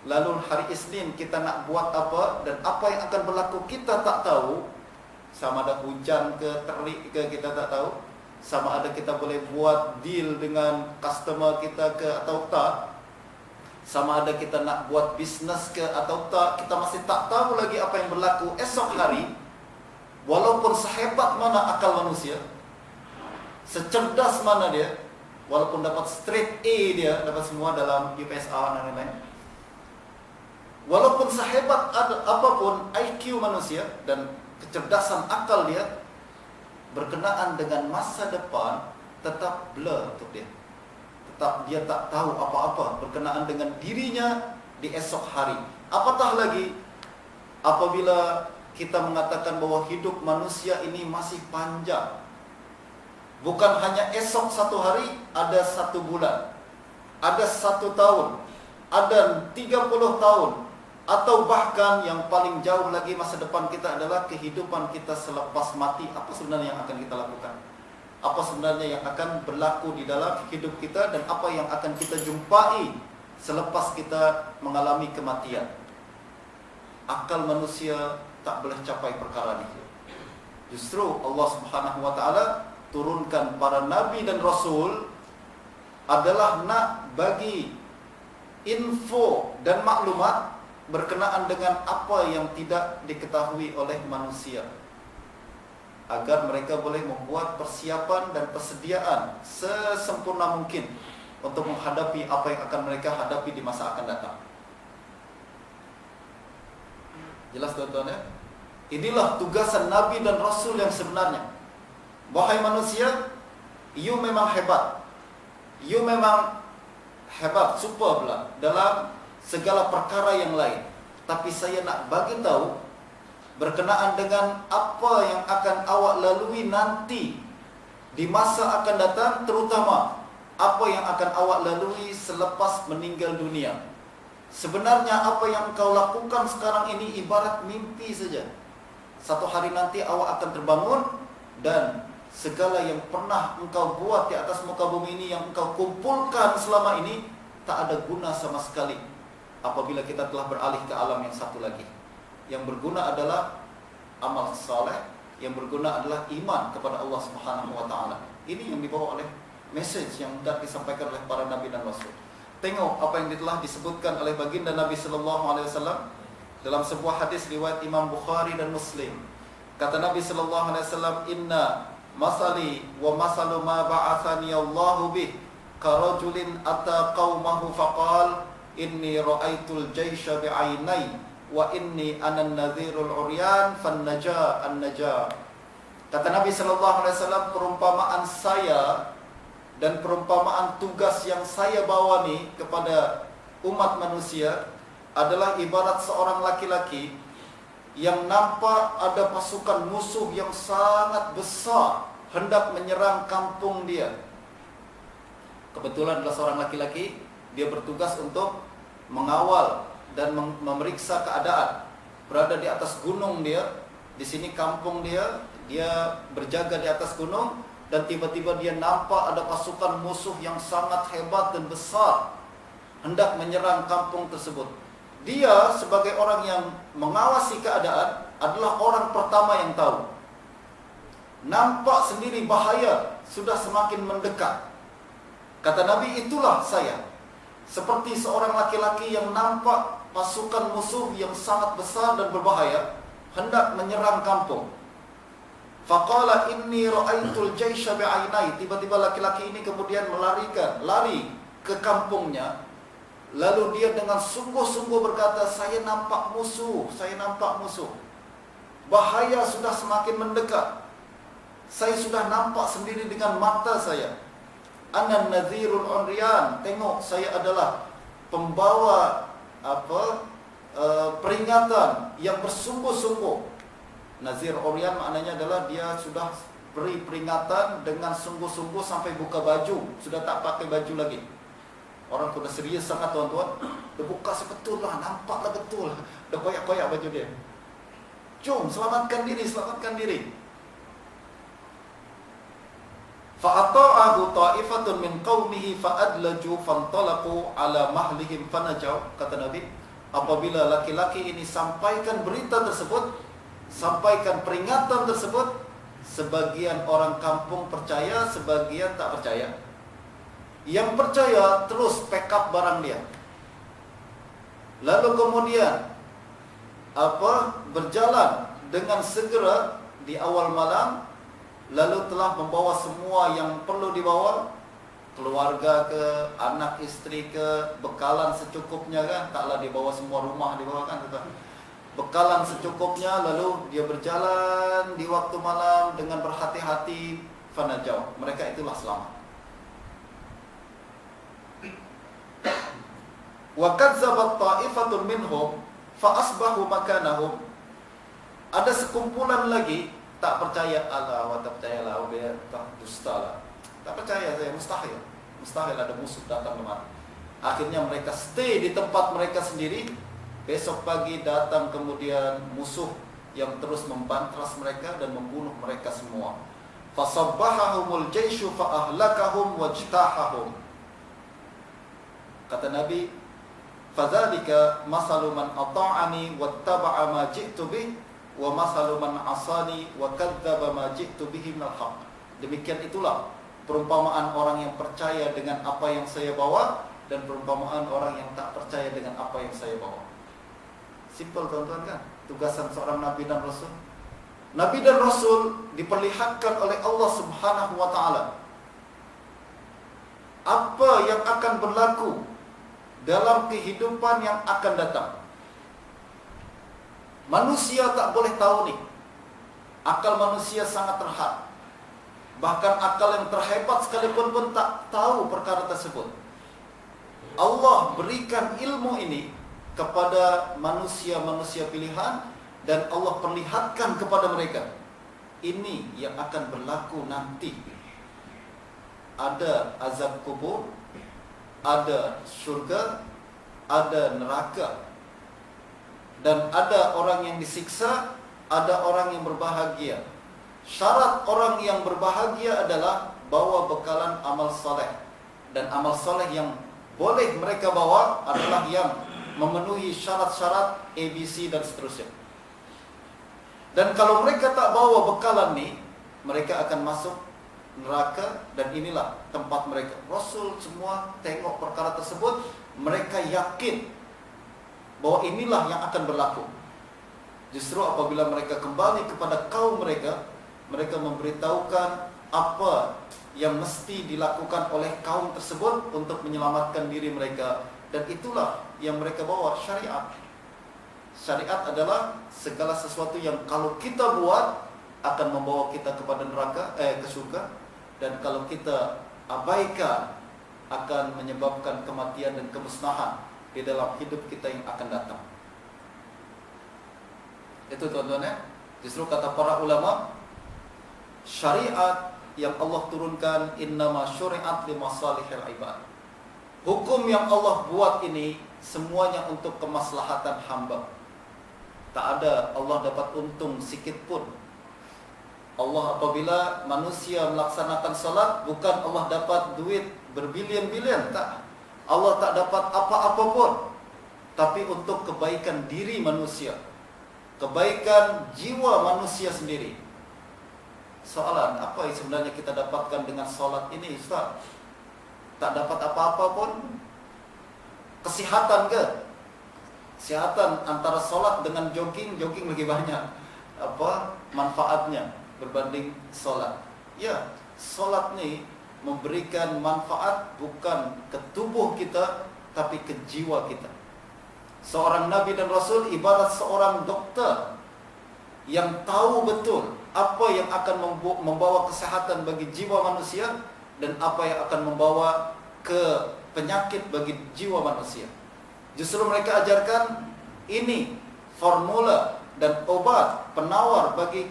lalu hari Isnin kita nak buat apa dan apa yang akan berlaku kita tak tahu. Sama ada hujan ke, terik ke, kita tak tahu. Sama ada kita boleh buat deal dengan customer kita ke atau tak. Sama ada kita nak buat bisnes ke atau tak. Kita masih tak tahu lagi apa yang berlaku esok hari. Walaupun sehebat mana akal manusia, secerdas mana dia, walaupun dapat straight A dia, dapat semua dalam UPSR dan lain-lain, Walaupun sehebat apapun IQ manusia dan kecerdasan akal dia, berkenaan dengan masa depan tetap blur untuk dia. Tetap dia tak tahu apa-apa berkenaan dengan dirinya di esok hari. Apatah lagi apabila kita mengatakan bahwa hidup manusia ini masih panjang. Bukan hanya esok satu hari, ada 1 bulan, ada 1 tahun, ada 30 tahun, atau bahkan yang paling jauh lagi masa depan kita adalah kehidupan kita selepas mati. Apa sebenarnya yang akan kita lakukan? Apa sebenarnya yang akan berlaku di dalam hidup kita, dan apa yang akan kita jumpai selepas kita mengalami kematian? Akal manusia tak boleh capai perkara ini. Justru Allah Subhanahu wa taala turunkan para nabi dan rasul adalah nak bagi info dan maklumat berkenaan dengan apa yang tidak diketahui oleh manusia, agar mereka boleh membuat persiapan dan persediaan sesempurna mungkin untuk menghadapi apa yang akan mereka hadapi di masa akan datang. Jelas tuan-tuan ya? Inilah tugasan nabi dan rasul yang sebenarnya. Wahai manusia, you memang hebat. You memang hebat, super pula dalam segala perkara yang lain. Tapi saya nak bagi tahu berkenaan dengan apa yang akan awak lalui nanti di masa akan datang, terutama apa yang akan awak lalui selepas meninggal dunia. Sebenarnya apa yang kau lakukan sekarang ini ibarat mimpi saja. Satu hari nanti awak akan terbangun, dan segala yang pernah engkau buat di atas muka bumi ini, yang engkau kumpulkan selama ini, tak ada guna sama sekali apabila kita telah beralih ke alam yang satu lagi. Yang berguna adalah amal saleh, yang berguna adalah iman kepada Allah Subhanahu wa taala. Ini yang dibawa oleh message yang hendak disampaikan oleh para nabi dan rasul. Tengok apa yang telah disebutkan oleh baginda Nabi sallallahu alaihi wasallam dalam sebuah hadis riwayat Imam Bukhari dan Muslim. Kata Nabi sallallahu alaihi wasallam, "Inna masali wa masalu ma ba'athani Allahu bih karajulin ata qaumahu faqal inni ra'aitul jaysha bi'ainai wa inni ana an-nadhirul uryan fan-naja an-naja." Kata Nabi sallallahu alaihi wasallam, perumpamaan saya dan perumpamaan tugas yang saya bawa ni kepada umat manusia adalah ibarat seorang laki-laki yang nampak ada pasukan musuh yang sangat besar hendak menyerang kampung dia. Kebetulan adalah seorang laki-laki, dia bertugas untuk mengawal dan memeriksa keadaan. Berada di atas gunung dia, di sini kampung dia, dia berjaga di atas gunung, dan tiba-tiba dia nampak ada pasukan musuh yang sangat hebat dan besar hendak menyerang kampung tersebut. Dia sebagai orang yang mengawasi keadaan adalah orang pertama yang tahu. Nampak sendiri bahaya sudah semakin mendekat. Kata Nabi, itulah saya. Seperti seorang laki-laki yang nampak pasukan musuh yang sangat besar dan berbahaya hendak menyerang kampung. Faqala inni ra'aitul jaysha bi'ainai. Tiba-tiba laki-laki ini kemudian lari ke kampungnya. Lalu dia dengan sungguh-sungguh berkata, saya nampak musuh. Bahaya sudah semakin mendekat. Saya sudah nampak sendiri dengan mata saya. Ana nadhirul unriyan. Tengok, saya adalah pembawa peringatan yang bersungguh-sungguh. Nazir Oryan maknanya adalah dia sudah beri peringatan dengan sungguh-sungguh sampai buka baju, sudah tak pakai baju lagi. Orang sudah serius sangat tuan-tuan. Dia buka sebetul lah, nampaklah betul. Dia koyak-koyak baju dia. Jom, selamatkan diri. Fa'ata'ahu ta'ifatun min qawmihi fa'adlaju fantalaqu ala mahlihim fanajau. Kata Nabi, apabila laki-laki ini sampaikan berita tersebut, sampaikan peringatan tersebut, sebagian orang kampung percaya, sebagian tak percaya. Yang percaya terus pack up barang dia. Lalu kemudian berjalan dengan segera di awal malam, lalu telah membawa semua yang perlu dibawa, keluarga ke, anak istri ke, bekalan secukupnya kan, taklah dibawa semua rumah dibawa kan, bekalan secukupnya, lalu dia berjalan di waktu malam dengan berhati-hati, fanajau, mereka itulah selamat. Wa kadzabat ta'ifatun minhum fa asbahu makanahum. Ada sekumpulan lagi tak percaya, Allah, tak percayalah, tak dusta lah. Tak percaya saya, mustahil. Mustahil ada musuh datang kemari. Akhirnya mereka stay di tempat mereka sendiri. Besok pagi datang kemudian musuh yang terus membantras mereka dan membunuh mereka semua. Fasabbahahumul jaishu fa ahlakahum wajtahahum. Kata Nabi, fadzalika masalu man ata'ani wattaba'a ma ji'tu bih wa masalu man asani wa kadzdzaba ma ji'tu bihi minal haqq. Demikian itulah perumpamaan orang yang percaya dengan apa yang saya bawa dan perumpamaan orang yang tak percaya dengan apa yang saya bawa. Simple tuan-tuan kan, tugasan seorang Nabi dan Rasul. Nabi dan Rasul diperlihatkan oleh Allah Subhanahu wa ta'ala apa yang akan berlaku dalam kehidupan yang akan datang. Manusia tak boleh tahu nih. Akal manusia sangat terhad. Bahkan akal yang terhebat sekalipun pun tak tahu perkara tersebut. Allah berikan ilmu ini kepada manusia-manusia pilihan dan Allah perlihatkan kepada mereka. Ini yang akan berlaku nanti. Ada azab kubur, ada syurga, ada neraka. Dan ada orang yang disiksa, ada orang yang berbahagia. Syarat orang yang berbahagia adalah bawa bekalan amal soleh. Dan amal soleh yang boleh mereka bawa adalah yang memenuhi syarat-syarat ABC dan seterusnya. Dan kalau mereka tak bawa bekalan ni, mereka akan masuk neraka dan inilah tempat mereka. Rasul semua tengok perkara tersebut, mereka yakin bahwa inilah yang akan berlaku. Justru apabila mereka kembali kepada kaum mereka, mereka memberitahukan apa yang mesti dilakukan oleh kaum tersebut untuk menyelamatkan diri mereka. Dan itulah yang mereka bawa, syariat. Syariat adalah segala sesuatu yang kalau kita buat akan membawa kita kepada neraka, ke surga. Dan kalau kita abaikan akan menyebabkan kematian dan kemusnahan di dalam hidup kita yang akan datang. Itu tuan-tuan ya. Justru kata para ulama, syariat yang Allah turunkan innama syuri'at li masalihil ibad. Hukum yang Allah buat ini semuanya untuk kemaslahatan hamba. Tak ada Allah dapat untung sikit pun. Allah apabila manusia melaksanakan salat, bukan Allah dapat duit berbilion-bilion, tak. Allah tak dapat apa-apa pun, tapi untuk kebaikan diri manusia, kebaikan jiwa manusia sendiri. Soalan, apa yang sebenarnya kita dapatkan dengan salat ini, Ustaz? Tak dapat apa-apa pun. Kesihatan ke? Kesihatan antara salat dengan jogging lebih banyak manfaatnya berbanding salat. Ya, salat ni memberikan manfaat bukan ke tubuh kita tapi ke jiwa kita. Seorang Nabi dan Rasul ibarat seorang dokter yang tahu betul apa yang akan membawa kesehatan bagi jiwa manusia dan apa yang akan membawa ke penyakit bagi jiwa manusia. Justru mereka ajarkan ini formula dan obat penawar bagi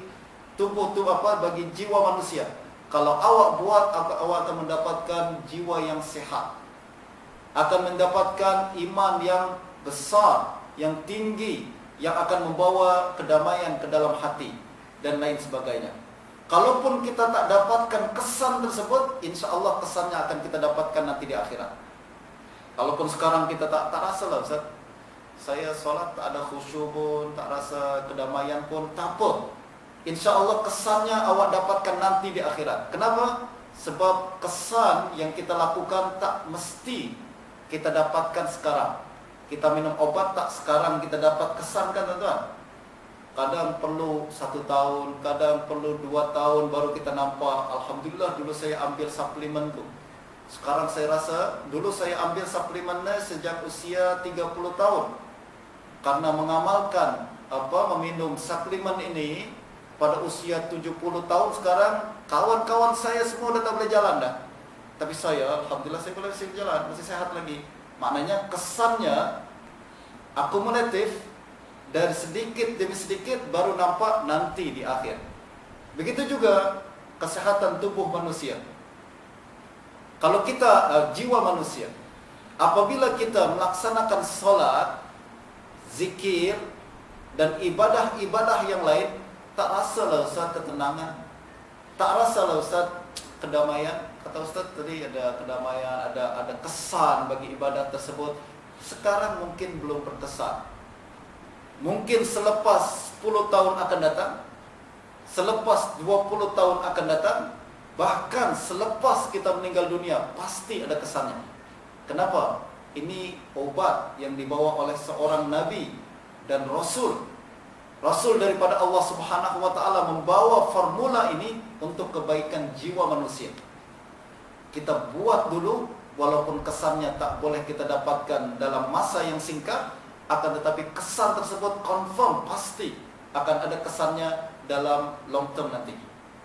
bagi jiwa manusia. Kalau awak buat, awak akan mendapatkan jiwa yang sehat, akan mendapatkan iman yang besar, yang tinggi, yang akan membawa kedamaian ke dalam hati dan lain sebagainya. Kalaupun kita tak dapatkan kesan tersebut, insya Allah kesannya akan kita dapatkan nanti di akhirat. Kalaupun sekarang kita tak rasa lah, Ustaz, saya sholat tak ada khusyuk pun, tak rasa kedamaian pun, tak apa. Insya Allah kesannya awak dapatkan nanti di akhirat. Kenapa? Sebab kesan yang kita lakukan tak mesti kita dapatkan sekarang. Kita minum obat tak sekarang kita dapat kesan kan tuan-tuan? Kadang perlu 1 tahun, kadang perlu 2 tahun baru kita nampak. Alhamdulillah dulu saya ambil suplemen tu. Sekarang saya rasa, dulu saya ambil suplemennya sejak usia 30 tahun. Karena mengamalkan meminum suplemen ini pada usia 70 tahun sekarang, kawan-kawan saya semua dah tak boleh jalan dah. Tapi saya, alhamdulillah saya boleh jalan, masih sehat lagi. Maknanya kesannya akumulatif, dari sedikit demi sedikit baru nampak nanti di akhir. Begitu juga kesehatan tubuh manusia. Kalau kita jiwa manusia, apabila kita melaksanakan salat, zikir dan ibadah-ibadah yang lain, tak rasalah Ustaz ketenangan, tak rasalah Ustaz kedamaian. Kata Ustaz tadi ada kedamaian, ada kesan bagi ibadah tersebut. Sekarang mungkin belum berkesan. Mungkin selepas 10 tahun akan datang, selepas 20 tahun akan datang, bahkan selepas kita meninggal dunia, pasti ada kesannya. Kenapa? Ini obat yang dibawa oleh seorang Nabi dan Rasul. Rasul daripada Allah Subhanahu wa ta'ala membawa formula ini untuk kebaikan jiwa manusia. Kita buat dulu, walaupun kesannya tak boleh kita dapatkan dalam masa yang singkat, akan tetapi kesan tersebut confirm pasti akan ada kesannya dalam long term nanti,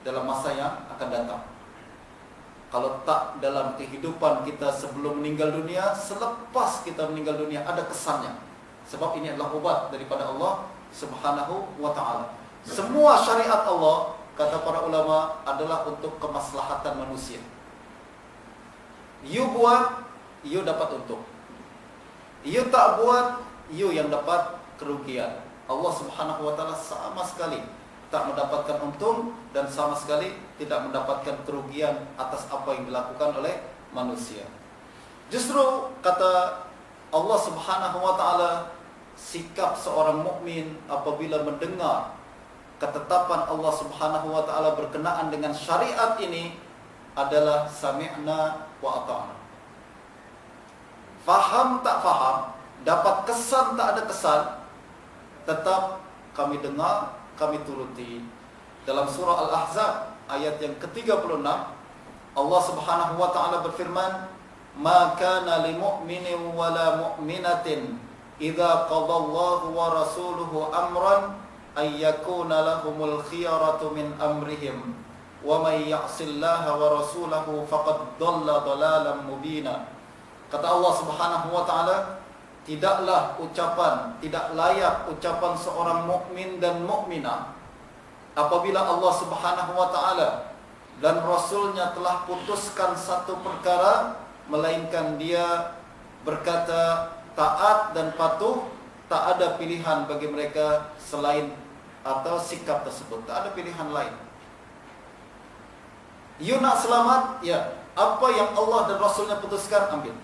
dalam masa yang akan datang. Kalau tak dalam kehidupan kita sebelum meninggal dunia, selepas kita meninggal dunia ada kesannya. Sebab ini adalah obat daripada Allah Subhanahu wa ta'ala. Semua syariat Allah, kata para ulama, adalah untuk kemaslahatan manusia. You buat, you dapat untung. You tak buat, you yang dapat kerugian. Allah Subhanahu wa ta'ala sama sekali tak mendapatkan untung dan sama sekali tidak mendapatkan kerugian atas apa yang dilakukan oleh manusia. Justru kata Allah Subhanahu wa ta'ala, sikap seorang mukmin apabila mendengar ketetapan Allah Subhanahu wa ta'ala berkenaan dengan syariat ini adalah sami'na wa ata'na. Faham tak faham, dapat kesan tak ada kesan, tetap kami dengar, kami turuti. Dalam surah Al-Ahzab ayat yang ke-36, Allah Subhanahu wa ta'ala berfirman, "Ma kana lil mu'minin wa la mu'minatin idza qadallahu wa rasuluhu amran ay yakuna lahumul khiyaratu min amrihim wa may ya'sillaha wa rasulahu faqad dhalla dhalalan mubina." Kata Allah Subhanahu wa ta'ala, tidaklah ucapan, tidak layak ucapan seorang mukmin dan mukminah apabila Allah Subhanahu wa ta'ala dan Rasulnya telah putuskan satu perkara, melainkan dia berkata taat dan patuh, tak ada pilihan bagi mereka selain atau sikap tersebut, tak ada pilihan lain. You nak selamat? Ya, apa yang Allah dan Rasulnya putuskan, ambil.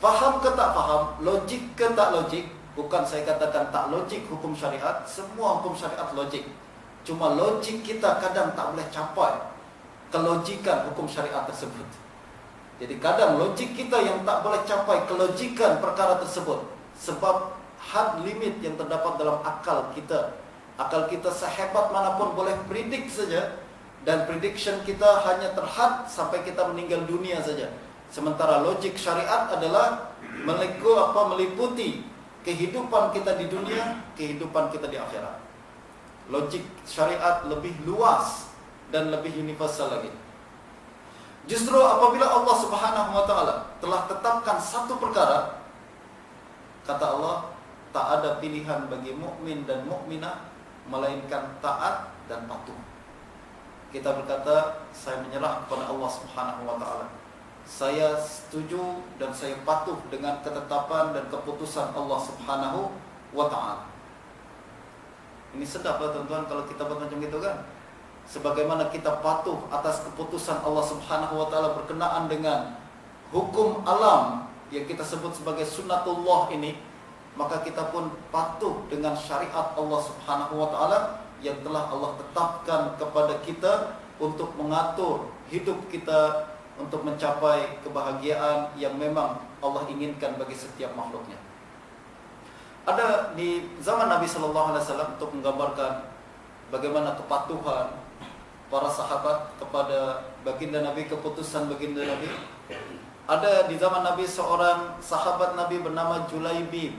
Faham ke tak faham, logik ke tak logik, bukan saya katakan tak logik hukum syariat, semua hukum syariat logik. Cuma logik kita kadang tak boleh capai kelogikan hukum syariat tersebut. Jadi kadang logik kita yang tak boleh capai kelogikan perkara tersebut, sebab had limit yang terdapat dalam akal kita. Akal kita sehebat manapun boleh predik saja, dan prediction kita hanya terhad sampai kita meninggal dunia saja. Sementara logik syariat adalah meliputi kehidupan kita di dunia, kehidupan kita di akhirat. Logik syariat lebih luas dan lebih universal lagi. Justru apabila Allah Subhanahu wa ta'ala telah tetapkan satu perkara, kata Allah, tak ada pilihan bagi mukmin dan mukminah melainkan taat dan patuh. Kita berkata, saya menyerah kepada Allah Subhanahu wa ta'ala. Saya setuju dan saya patuh dengan ketetapan dan keputusan Allah Subhanahu wa ta'ala. Ini sedap lah tuan-tuan kalau kita buat macam gitu kan. Sebagaimana kita patuh atas keputusan Allah Subhanahu wa ta'ala berkenaan dengan hukum alam yang kita sebut sebagai sunnatullah ini, maka kita pun patuh dengan syariat Allah Subhanahu wa ta'ala yang telah Allah tetapkan kepada kita untuk mengatur hidup kita, untuk mencapai kebahagiaan yang memang Allah inginkan bagi setiap makhluknya. Ada di zaman Nabi SAW untuk menggambarkan bagaimana kepatuhan para sahabat kepada baginda Nabi, keputusan baginda Nabi. Ada di zaman Nabi seorang sahabat Nabi bernama Julaibib.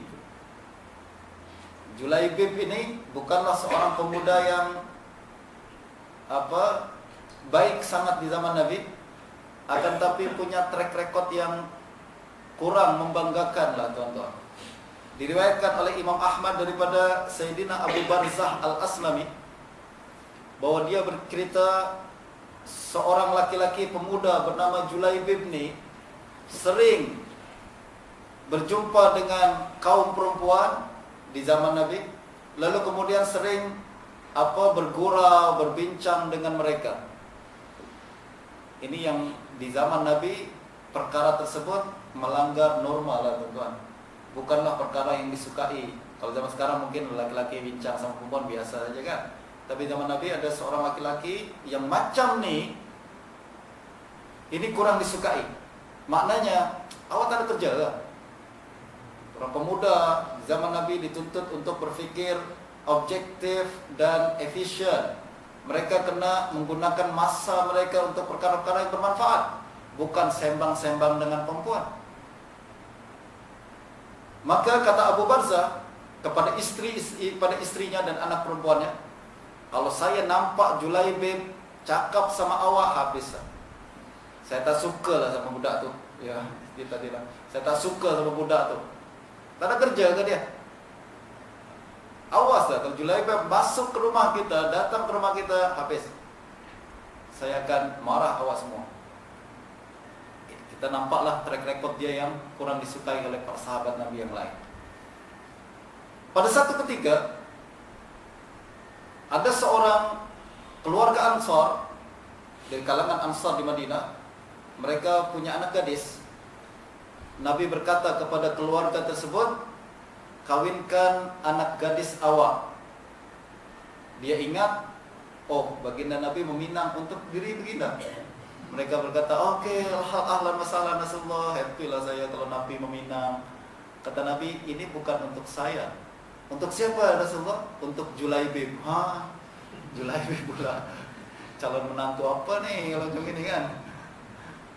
Julaibib ini bukanlah seorang pemuda yang baik sangat di zaman Nabi, akan tapi punya track record yang kurang membanggakan lah tuan-tuan. Diriwayatkan oleh Imam Ahmad daripada Sayyidina Abu Barzah Al-Aslami bahwa dia bercerita seorang laki-laki pemuda bernama Julaibib ini sering berjumpa dengan kaum perempuan di zaman Nabi, lalu kemudian sering bergurau, berbincang dengan mereka. Ini yang di zaman Nabi perkara tersebut melanggar norma lah tuan-tuan. Bukanlah perkara yang disukai. Kalau zaman sekarang mungkin laki-laki bincang sama perempuan biasa saja kan. Tapi zaman Nabi ada seorang laki-laki yang macam nih, ini kurang disukai. Maknanya, awak tak ada kerja lah. Orang pemuda di zaman Nabi dituntut untuk berfikir objektif dan efisien. Mereka kena menggunakan masa mereka untuk perkara-perkara yang bermanfaat, bukan sembang-sembang dengan perempuan. Maka kata Abu Barzah kepada istrinya dan anak perempuannya, kalau saya nampak Julaibib cakap sama awak, habis lah. Saya tak suka lah sama budak tu. Ya, dia tadi lah. Saya tak suka sama budak tu. Tak ada kerja ke dia? Awas lah, kalau Julaibib masuk ke rumah kita, datang ke rumah kita, habis. Saya akan marah awak semua. Kita nampaklah track record dia yang kurang disukai oleh para sahabat Nabi yang lain. Pada satu ketika, ada seorang keluarga Ansar dari kalangan Ansar di Madinah. Mereka punya anak gadis. Nabi berkata kepada keluarga tersebut, kawinkan anak gadis awak. Dia ingat, oh baginda Nabi meminang untuk diri baginda. Mereka berkata, oke, ahlan masalah Rasulullah, happy lah saya kalau Nabi meminang. Kata Nabi, ini bukan untuk saya. Untuk siapa Rasulullah? Untuk Julaibib. Julaibib pula. Calon menantu apa nih kalau macam ini kan?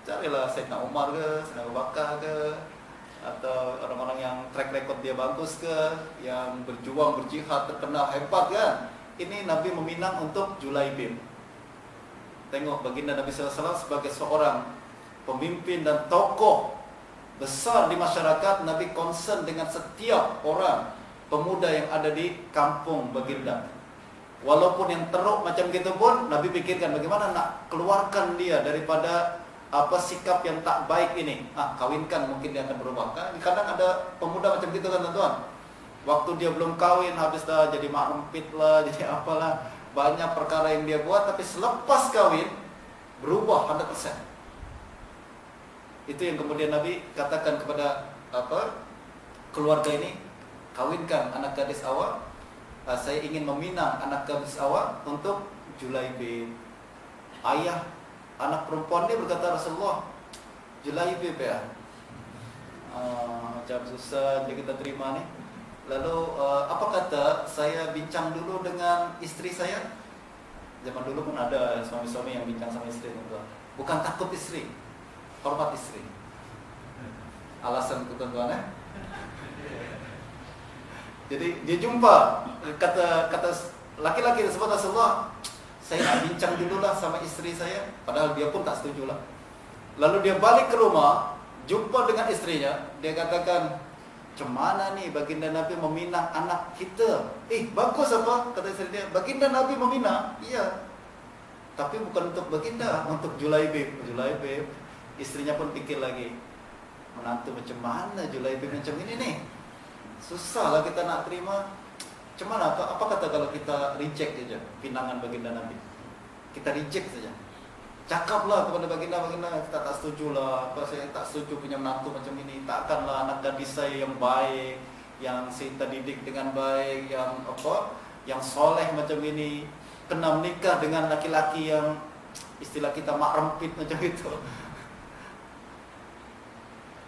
Carilah Sayyidina Umar ke, Sayyidina Abu Bakar ke, atau orang-orang yang track record dia bagus ke, yang berjuang, berjihad, terkenal, hebat kan. Ini Nabi meminang untuk Julaibib. Tengok baginda Nabi SAW sebagai seorang pemimpin dan tokoh besar di masyarakat. Nabi concern dengan setiap orang pemuda yang ada di kampung baginda. Walaupun yang teruk macam gitu pun, Nabi pikirkan bagaimana nak keluarkan dia daripada sikap yang tak baik ini. Kawinkan, mungkin dia akan berubah. Kadang ada pemuda macam gitu kan tuan-tuan. Waktu dia belum kawin, habis dah jadi mak rempit lah, jadi apalah. Banyak perkara yang dia buat, tapi selepas kawin berubah 100%. Itu yang kemudian Nabi katakan kepada keluarga ini, kawinkan anak gadis awak. Saya ingin meminang anak gadis awak untuk Julaibib. Ayah anak perempuan dia berkata, Rasulullah, Julaibib ya, macam susah jadi kita terima nih. Lalu apa kata saya bincang dulu dengan istri saya? Zaman dulu pun ada suami-suami yang bincang sama istri, bukan takut istri, hormat istri. Alasan ketentuan ya. Jadi dia jumpa, kata laki-laki tersebut, Rasulullah, saya nak bincang dulu lah sama istri saya. Padahal dia pun tak setuju lah. Lalu dia balik ke rumah, jumpa dengan istrinya. Dia katakan, cemana nih baginda Nabi meminang anak kita? Bagus apa? Kata istri dia, baginda Nabi meminang. Iya, tapi bukan untuk baginda, untuk Julaibib. Julaibib, istrinya pun pikir lagi, menantu macam mana Julaibib macam ini nih? Susah lah kita nak terima. Cemana? Apa kata kalau kita reject saja pinangan baginda Nabi? Kita reject saja. Cakaplah kepada baginda, kita tak setuju lah. Saya tak setuju punya menantu macam ini. Takkanlah anak gadis saya yang baik, yang kita didik dengan baik, yang soleh macam ini, kena menikah dengan laki-laki yang istilah kita mak rempit macam itu.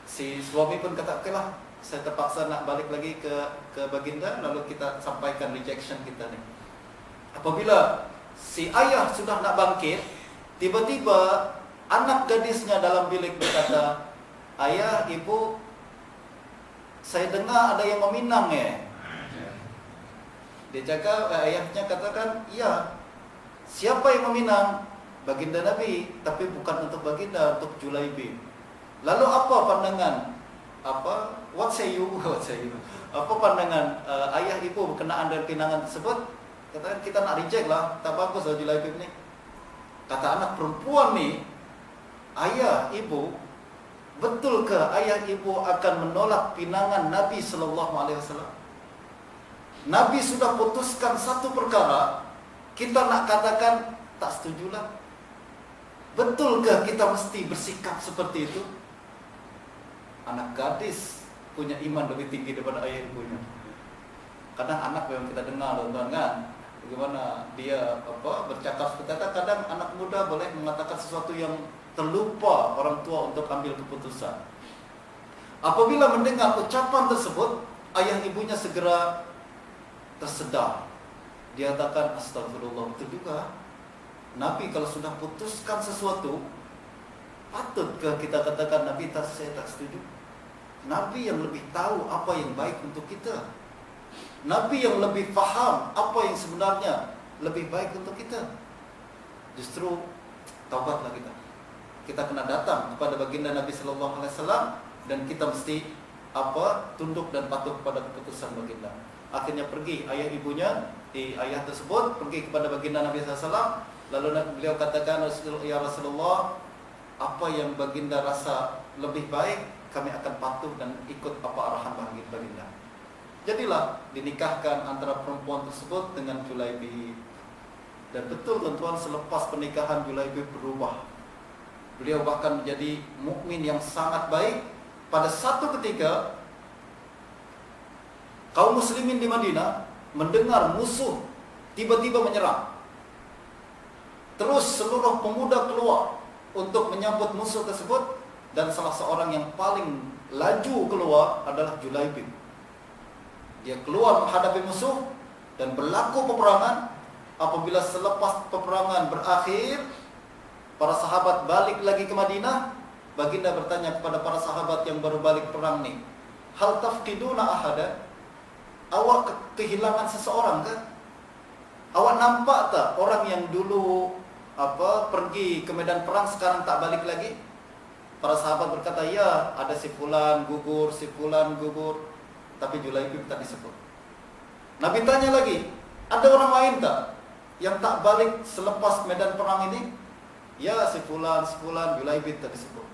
Si suami pun kata, oke lah, saya terpaksa nak balik lagi ke baginda, lalu kita sampaikan rejection kita nih. Apabila si ayah sudah nak bangkit, tiba-tiba anak gadisnya dalam bilik berkata, "Ayah, ibu, saya dengar ada yang meminang ya." Dia cakap, ayahnya katakan, "Iya." "Siapa yang meminang?" "Baginda Nabi, tapi bukan untuk baginda, untuk Julaibib." "Lalu apa pandangan? What say you?" Apa pandangan ayah ibu berkenaan dengan pinangan tersebut? Katakan, "Kita nak reject lah, tak bagus lah Julaibib ni." Kata anak perempuan ni, "Ayah ibu, betulkah ayah ibu akan menolak pinangan Nabi SAW? Nabi sudah putuskan satu perkara, kita nak katakan tak setujulah. Betulkah kita mesti bersikap seperti itu?" Anak gadis punya iman lebih tinggi daripada ayah ibunya. Kadang anak memang kita dengar, tuan-tuan, kan, bagaimana dia bercakap seperti itu. Kadang anak muda boleh mengatakan sesuatu yang terlupa orang tua untuk ambil keputusan. Apabila mendengar ucapan tersebut, ayah ibunya segera tersedar. Dia katakan, "Astagfirullah, betul juga. Nabi kalau sudah putuskan sesuatu, patutkah kita katakan Nabi saya tak setuju? Nabi yang lebih tahu apa yang baik untuk kita. Nabi yang lebih faham apa yang sebenarnya lebih baik untuk kita." Justru taubatlah kita. Kita kena datang kepada baginda Nabi sallallahu alaihi wasallam dan kita mesti tunduk dan patuh kepada keputusan baginda. Akhirnya pergi ayah ibunya, ayah tersebut pergi kepada baginda Nabi sallallahu alaihi wasallam. Lalu beliau katakan, "Ya Rasulullah, apa yang baginda rasa lebih baik, kami akan patuh dan ikut apa arahan baginda." Jadilah dinikahkan antara perempuan tersebut dengan Julaibib. Dan betul tuan-tuan, selepas pernikahan Julaibib berubah. Beliau bahkan menjadi mukmin yang sangat baik. Pada satu ketika, kaum muslimin di Madinah mendengar musuh tiba-tiba menyerang. Terus seluruh pemuda keluar untuk menyambut musuh tersebut, dan salah seorang yang paling laju keluar adalah Julaibib. Dia keluar menghadapi musuh dan berlaku peperangan. Apabila selepas peperangan berakhir, para sahabat balik lagi ke Madinah, baginda bertanya kepada para sahabat yang baru balik perang ni, "Hal tafqiduna ahada?" Awak kehilangan seseorang kan? Awak nampak tak orang yang dulu pergi ke medan perang sekarang tak balik lagi? Para sahabat berkata, "Ya, ada si fulan gugur, si fulan gugur." Tapi Julaibib tak disebut. Nabi tanya lagi, "Ada orang lain tak yang tak balik selepas medan perang ini?" "Ya, si fulan, Julaibib tak disebut."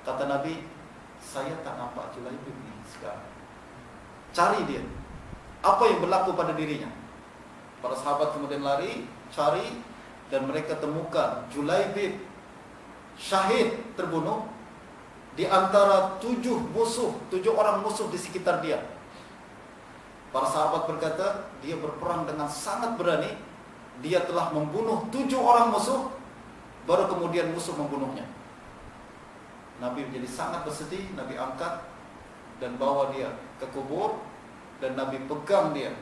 Kata Nabi, "Saya tak nampak Julaibib ni sekarang. Cari dia. Apa yang berlaku pada dirinya?" Para sahabat kemudian lari, cari, dan mereka temukan Julaibib syahid, terbunuh di antara 7 orang musuh di sekitar dia. Para sahabat berkata, dia berperang dengan sangat berani. Dia telah membunuh 7 orang musuh, baru kemudian musuh membunuhnya. Nabi menjadi sangat bersedih. Nabi angkat dan bawa dia ke kubur, dan Nabi pegang dia,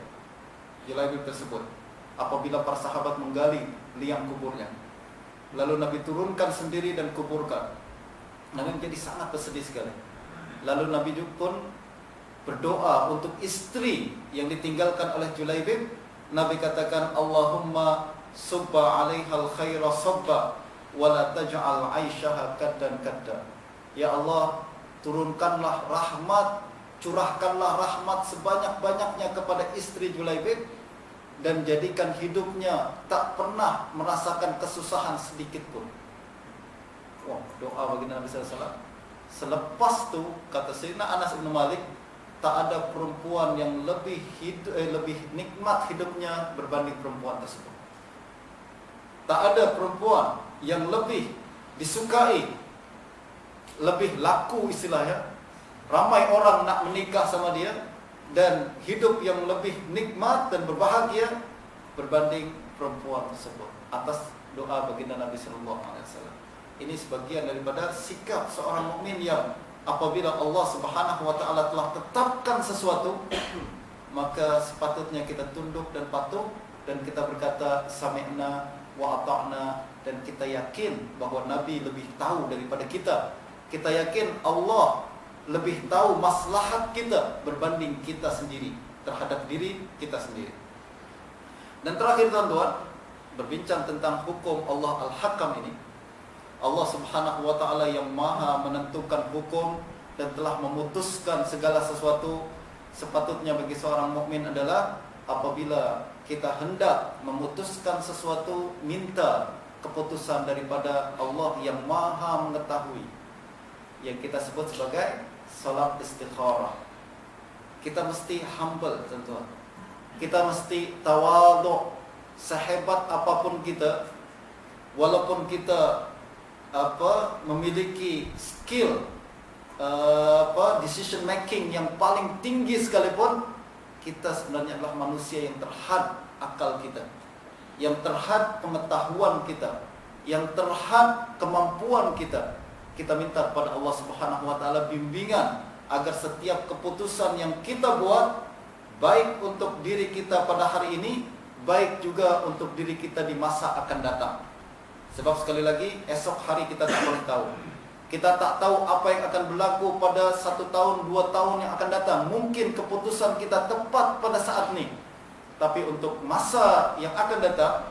Julaibib tersebut. Apabila para sahabat menggali liang kuburnya, lalu Nabi turunkan sendiri dan kuburkan. Nabi menjadi sangat bersedih sekali. Lalu Nabi pun berdoa untuk istri yang ditinggalkan oleh Julaibib. Nabi katakan, "Allahumma subba 'alaihal khaira sabba wa la taj'al 'aishaha kaddan kadda." Ya Allah, turunkanlah rahmat, curahkanlah rahmat sebanyak-banyaknya kepada istri Julaibib, dan jadikan hidupnya tak pernah merasakan kesusahan sedikit pun. Wah, doa baginda Nabi sallallahu alaihi wasallam. Selepas tu, kata Sayyidina Anas bin Malik, tak ada perempuan yang lebih nikmat hidupnya berbanding perempuan tersebut. Tak ada perempuan yang lebih disukai, lebih laku istilahnya. Ramai orang nak menikah sama dia, dan hidup yang lebih nikmat dan berbahagia berbanding perempuan tersebut, atas doa baginda Nabi sallallahu alaihi wasallam. Ini sebagian daripada sikap seorang mukmin yang apabila Allah Subhanahu wa taala telah tetapkan sesuatu, maka sepatutnya kita tunduk dan patuh dan kita berkata sami'na wa ata'na, dan kita yakin bahwa Nabi lebih tahu daripada kita. Kita yakin Allah lebih tahu maslahat kita berbanding kita sendiri terhadap diri kita sendiri. Dan terakhir tuan-tuan, berbincang tentang hukum Allah Al-Hakam ini. Allah Subhanahu wa taala yang Maha menentukan hukum dan telah memutuskan segala sesuatu. Sepatutnya bagi seorang mukmin adalah apabila kita hendak memutuskan sesuatu, minta keputusan daripada Allah yang Maha mengetahui, yang kita sebut sebagai salat istikharah. Kita mesti humble, tuan-tuan. Kita mesti tawadhu. Sehebat apapun kita, walaupun kita memiliki skill decision making yang paling tinggi sekalipun, kita sebenarnya adalah manusia yang terhad akal kita, yang terhad pengetahuan kita, yang terhad kemampuan kita. Kita minta kepada Allah Subhanahu wa taala bimbingan agar setiap keputusan yang kita buat, baik untuk diri kita pada hari ini, baik juga untuk diri kita di masa akan datang. Sebab sekali lagi, esok hari kita tak boleh tahu. Kita tak tahu apa yang akan berlaku pada 1 tahun, 2 tahun yang akan datang. Mungkin keputusan kita tepat pada saat ini, tapi untuk masa yang akan datang,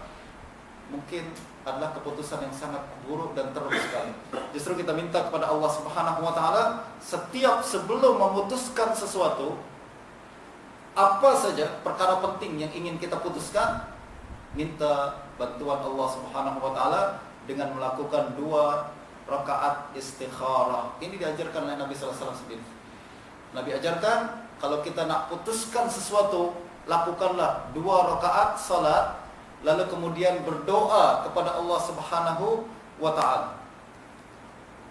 mungkin adalah keputusan yang sangat buruk dan teruk sekali. Justru kita minta kepada Allah Subhanahu wa taala, setiap sebelum memutuskan sesuatu, apa saja perkara penting yang ingin kita putuskan, minta bantuan Allah Subhanahu wa taala dengan melakukan 2 rakaat istikharah. Ini diajarkan oleh Nabi sallallahu alaihi wasallam sendiri. Nabi ajarkan, kalau kita nak putuskan sesuatu, lakukanlah 2 rakaat salat, lalu kemudian berdoa kepada Allah Subhanahu wa taala.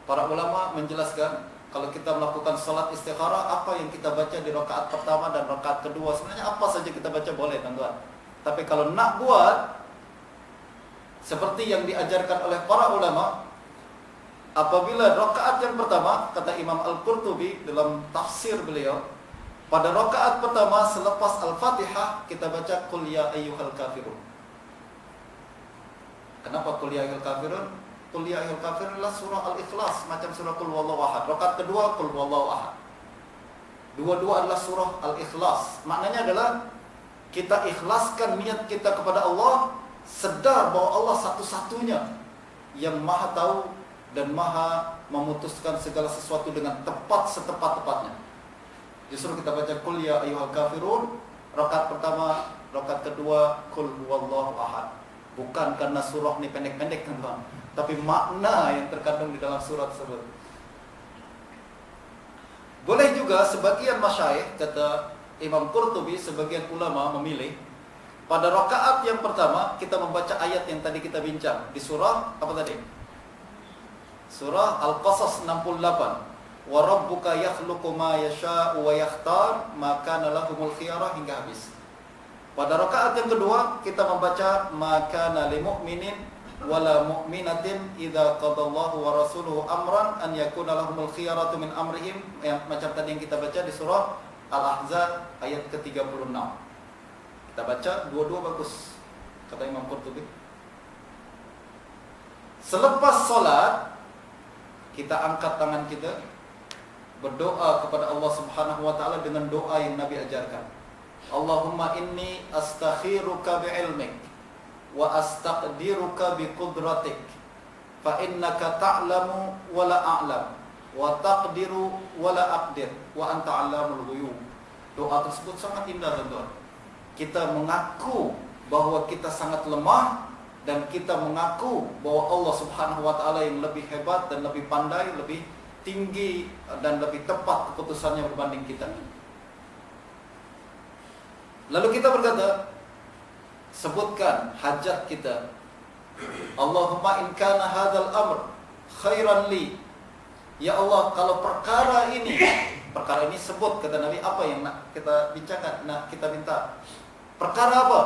Para ulama menjelaskan, kalau kita melakukan salat istikharah, apa yang kita baca di rakaat pertama dan rakaat kedua, sebenarnya apa saja kita baca boleh, tuan-tuan. Tapi kalau nak buat seperti yang diajarkan oleh para ulama, apabila rakaat yang pertama, kata Imam Al-Qurtubi dalam tafsir beliau, pada rakaat pertama selepas Al-Fatihah kita baca Qul ya ayyuhal kafirun. Kenapa Qul ya ayyuhal kafirun? Qul ya ayyuhal kafirun adalah surah Al-Ikhlas, macam surah Qul huwallahu ahad. Rakaat kedua Qul huwallahu ahad. Dua-dua adalah surah Al-Ikhlas. Maknanya adalah kita ikhlaskan niat kita kepada Allah, sedar bahwa Allah satu-satunya yang Maha tahu dan Maha memutuskan segala sesuatu dengan tepat setepat-tepatnya. Justru kita baca Qul ya ayyuhal kafirun, rakaat pertama, rakaat kedua Qul huwallahu ahad. Bukan karena surah ini pendek-pendek, teman-teman, tapi makna yang terkandung di dalam surat tersebut. Boleh juga sebagian masyayikh, kata Imam Qurtubi, sebagian ulama memilih pada rakaat yang pertama kita membaca ayat yang tadi kita bincang di surah apa tadi? Surah Al-Qasas 68. Wa rabbuka yakhluqu ma yasha'u wa yakhtar ma kana lahumul khiyarah, hingga habis. Pada rakaat yang kedua kita membaca ma kana lil mu'minin wala mu'minatin idza qadallahu wa rasuluhu amran an yakuna lahumul khiyaratu min amrihim, yang macam tadi yang kita baca di surah Al-Ahzab ayat ke-36. Kita baca dua-dua bagus, kata Imam Qurtubi. Selepas solat kita angkat tangan kita, berdoa kepada Allah Subhanahu wa taala dengan doa yang Nabi ajarkan. Allahumma inni astakhiruka bi'ilmik wa astaqdiruka biqudratik fa innaka ta'lamu wa la a'lam wa taqdiru wa la aqdir wa anta 'allamul ghuyub. Doa tersebut sangat indah, teman-teman. Kita mengaku bahwa kita sangat lemah, dan kita mengaku bahwa Allah Subhanahu wa taala yang lebih hebat dan lebih pandai, lebih tinggi dan lebih tepat keputusannya berbanding kita. Lalu kita berkata, sebutkan hajat kita. Allahumma in kana hadzal amr khairan li. Ya Allah, kalau perkara ini sebut, kata Nabi, apa yang nak kita bincangkan, nak kita minta. Perkara apa?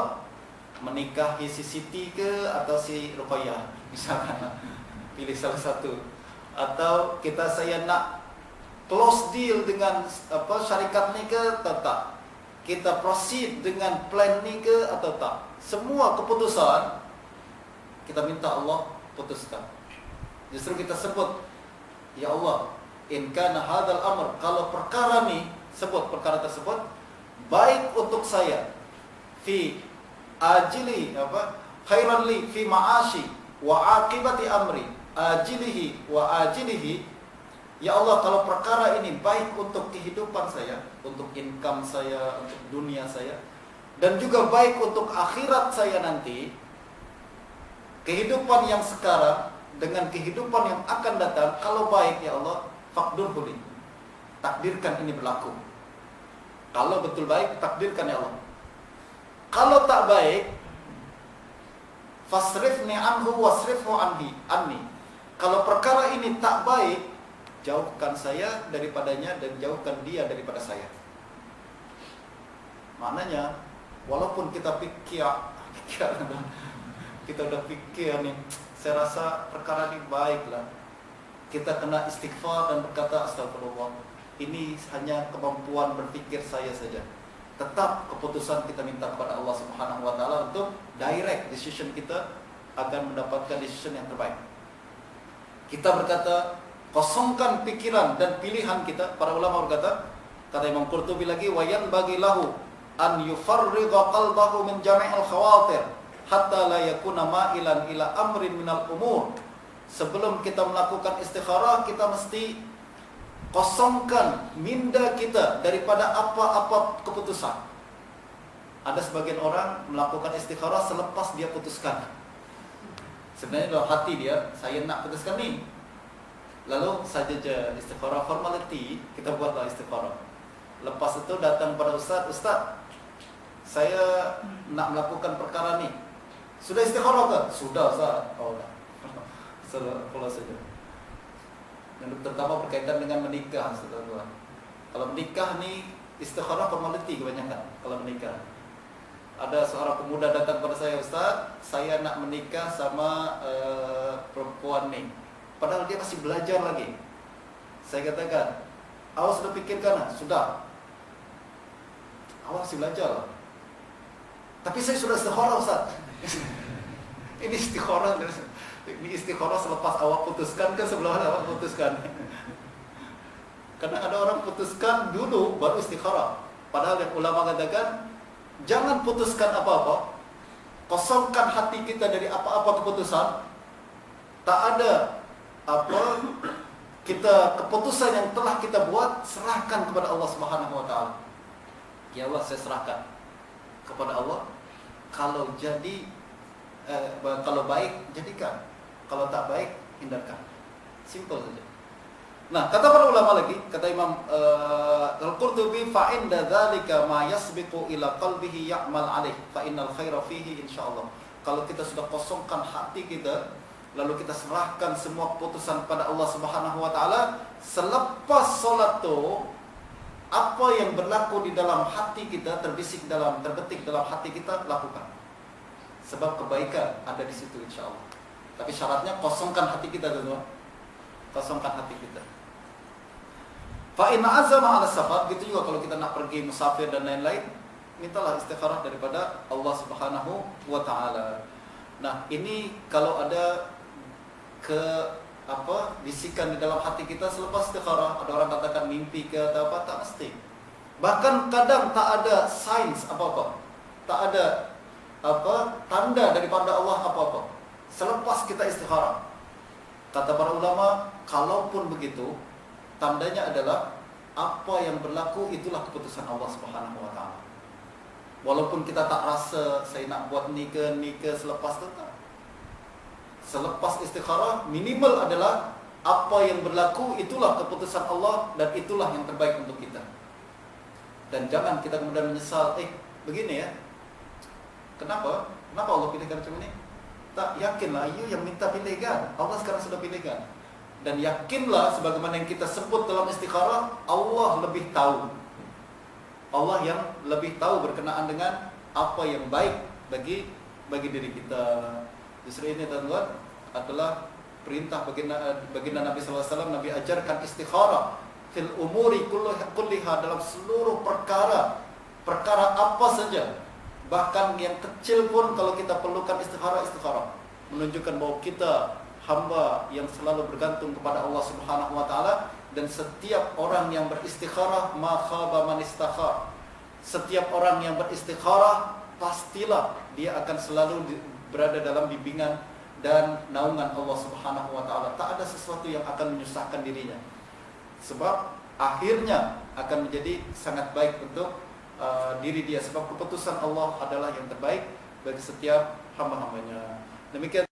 Menikahi si Siti ke atau si Ruqayyah, misalkan, pilih salah satu. Atau saya nak close deal dengan syarikat ni ke, tak. kita proceed dengan plan ni ke atau tak. Semua keputusan kita minta Allah putuskan. Justru kita sebut, ya Allah, in kana hadzal amr, kalau perkara ni, sebut perkara tersebut baik untuk saya, fi ajili khairan li fi ma'ashi wa aqibati amri, ajilihi wa ajilihi. Ya Allah, kalau perkara ini baik untuk kehidupan saya, untuk income saya, untuk dunia saya, dan juga baik untuk akhirat saya nanti, kehidupan yang sekarang dengan kehidupan yang akan datang, kalau baik ya Allah, faqdurhu li, takdirkan ini berlaku. Kalau betul baik, takdirkan ya Allah. Kalau tak baik, fasrifni anhu wasrifhu anni. Kalau perkara ini tak baik, jauhkan saya daripadanya dan jauhkan dia daripada saya. Maknanya, walaupun kita kita udah pikir nih, saya rasa perkara ini baiklah, kita kena istighfar dan berkata astagfirullah. Ini hanya kemampuan berpikir saya saja. Tetap keputusan kita minta kepada Allah Subhanahu wa taala untuk direct decision kita agar mendapatkan decision yang terbaik. Kita berkata, kosongkan pikiran dan pilihan kita. Para ulama berkata, kata Imam Qurtubi lagi, wayan bagi lahu an yufarriqa qalbahu min jami'il khawatir hatta la yakuna ma'ilan ila amrin minal umur. Sebelum kita melakukan istikharah, kita mesti kosongkan minda kita daripada apa-apa keputusan. Ada sebagian orang melakukan istikharah selepas dia putuskan. Sebenarnya dalam hati dia, saya nak putuskan ni. Lalu saja istikharah formality, kita buatlah istikharah. Lepas itu datang pada ustaz, saya nak melakukan perkara ni. Sudah istikharah ke? Sudah ustaz. Oh, dah. Kalau saja. Dan terutama berkaitan dengan menikah, saudara. Kalau menikah ni istikharah formality kebanyakan. Kalau menikah, ada seorang pemuda datang kepada saya, ustaz, saya nak menikah sama perempuan ni. Padahal dia masih belajar lagi. Saya katakan, awak sudah fikirkan? Sudah. Awak masih belajar. Tapi saya sudah istikharah, ustaz. Ini istikharah. Ini istikharah selepas awak putuskan ke sebelum awak putuskan? Karena ada orang putuskan dulu baru istikharah. Padahal yang ulama katakan, jangan putuskan apa-apa, kosongkan hati kita dari apa-apa keputusan. Tak ada keputusan yang telah kita buat, serahkan kepada Allah Subhanahu wa taala. Ya Allah, saya serahkan kepada Allah. Kalau jadi kalau baik, jadikan. Kalau tak baik, hindarkan. Simple saja. Nah, kata para ulama lagi, kata Imam Al-Qurtubi, fa inda dzalika ma yasbiqu ila qalbihi ya'mal 'alaih fa innal khaira fihi insyaallah. Kalau kita sudah kosongkan hati kita, lalu kita serahkan semua keputusan pada Allah Subhanahu wa taala, selepas solat tu, apa yang berlaku di dalam hati kita, terbetik dalam hati kita, lakukan. Sebab kebaikan ada di situ insyaallah. Tapi syaratnya kosongkan hati kita, teman-teman. Kosongkan hati kita. Fa in azama 'ala safar, gitu juga kalau kita nak pergi musafir dan lain-lain, mintalah istikharah daripada Allah Subhanahu wa taala. Nah, ini kalau ada bisikan di dalam hati kita selepas istikharah, ada orang katakan mimpi ke atau apa, tak mesti. Bahkan kadang tak ada signs apa-apa. Tak ada tanda daripada Allah apa-apa selepas kita istikharah. Kata para ulama, kalaupun begitu, tandanya adalah apa yang berlaku itulah keputusan Allah Subhanahu wa taala. Walaupun kita tak rasa saya nak buat ni ke selepas itu, tak. Selepas istikharah, minimal adalah apa yang berlaku itulah keputusan Allah dan itulah yang terbaik untuk kita. Dan jangan kita kemudian menyesal, begini ya, kenapa Allah pilihkan macam ini? Tak, yakinlah, you yang minta pilihkan, Allah sekarang sudah pilihkan. Dan yakinlah, sebagaimana yang kita sebut dalam istikharah, Allah lebih tahu. Allah yang lebih tahu berkenaan dengan apa yang baik bagi diri kita. Justru ini, tuan-tuan, adalah perintah baginda Nabi SAW. Nabi ajarkan istikharah fil umuri kulliha, dalam seluruh perkara perkara apa saja, bahkan yang kecil pun kalau kita perlukan istikharah, menunjukkan bahwa kita hamba yang selalu bergantung kepada Allah Subhanahu wa taala. Dan setiap orang yang beristikharah, ma khaba man istakhar. Setiap orang yang beristikharah pastilah dia akan selalu berada dalam bimbingan dan naungan Allah Subhanahu wa taala. Tak ada sesuatu yang akan menyusahkan dirinya. Sebab akhirnya akan menjadi sangat baik untuk diri dia, sebab keputusan Allah adalah yang terbaik bagi setiap hamba-hambanya. Demikian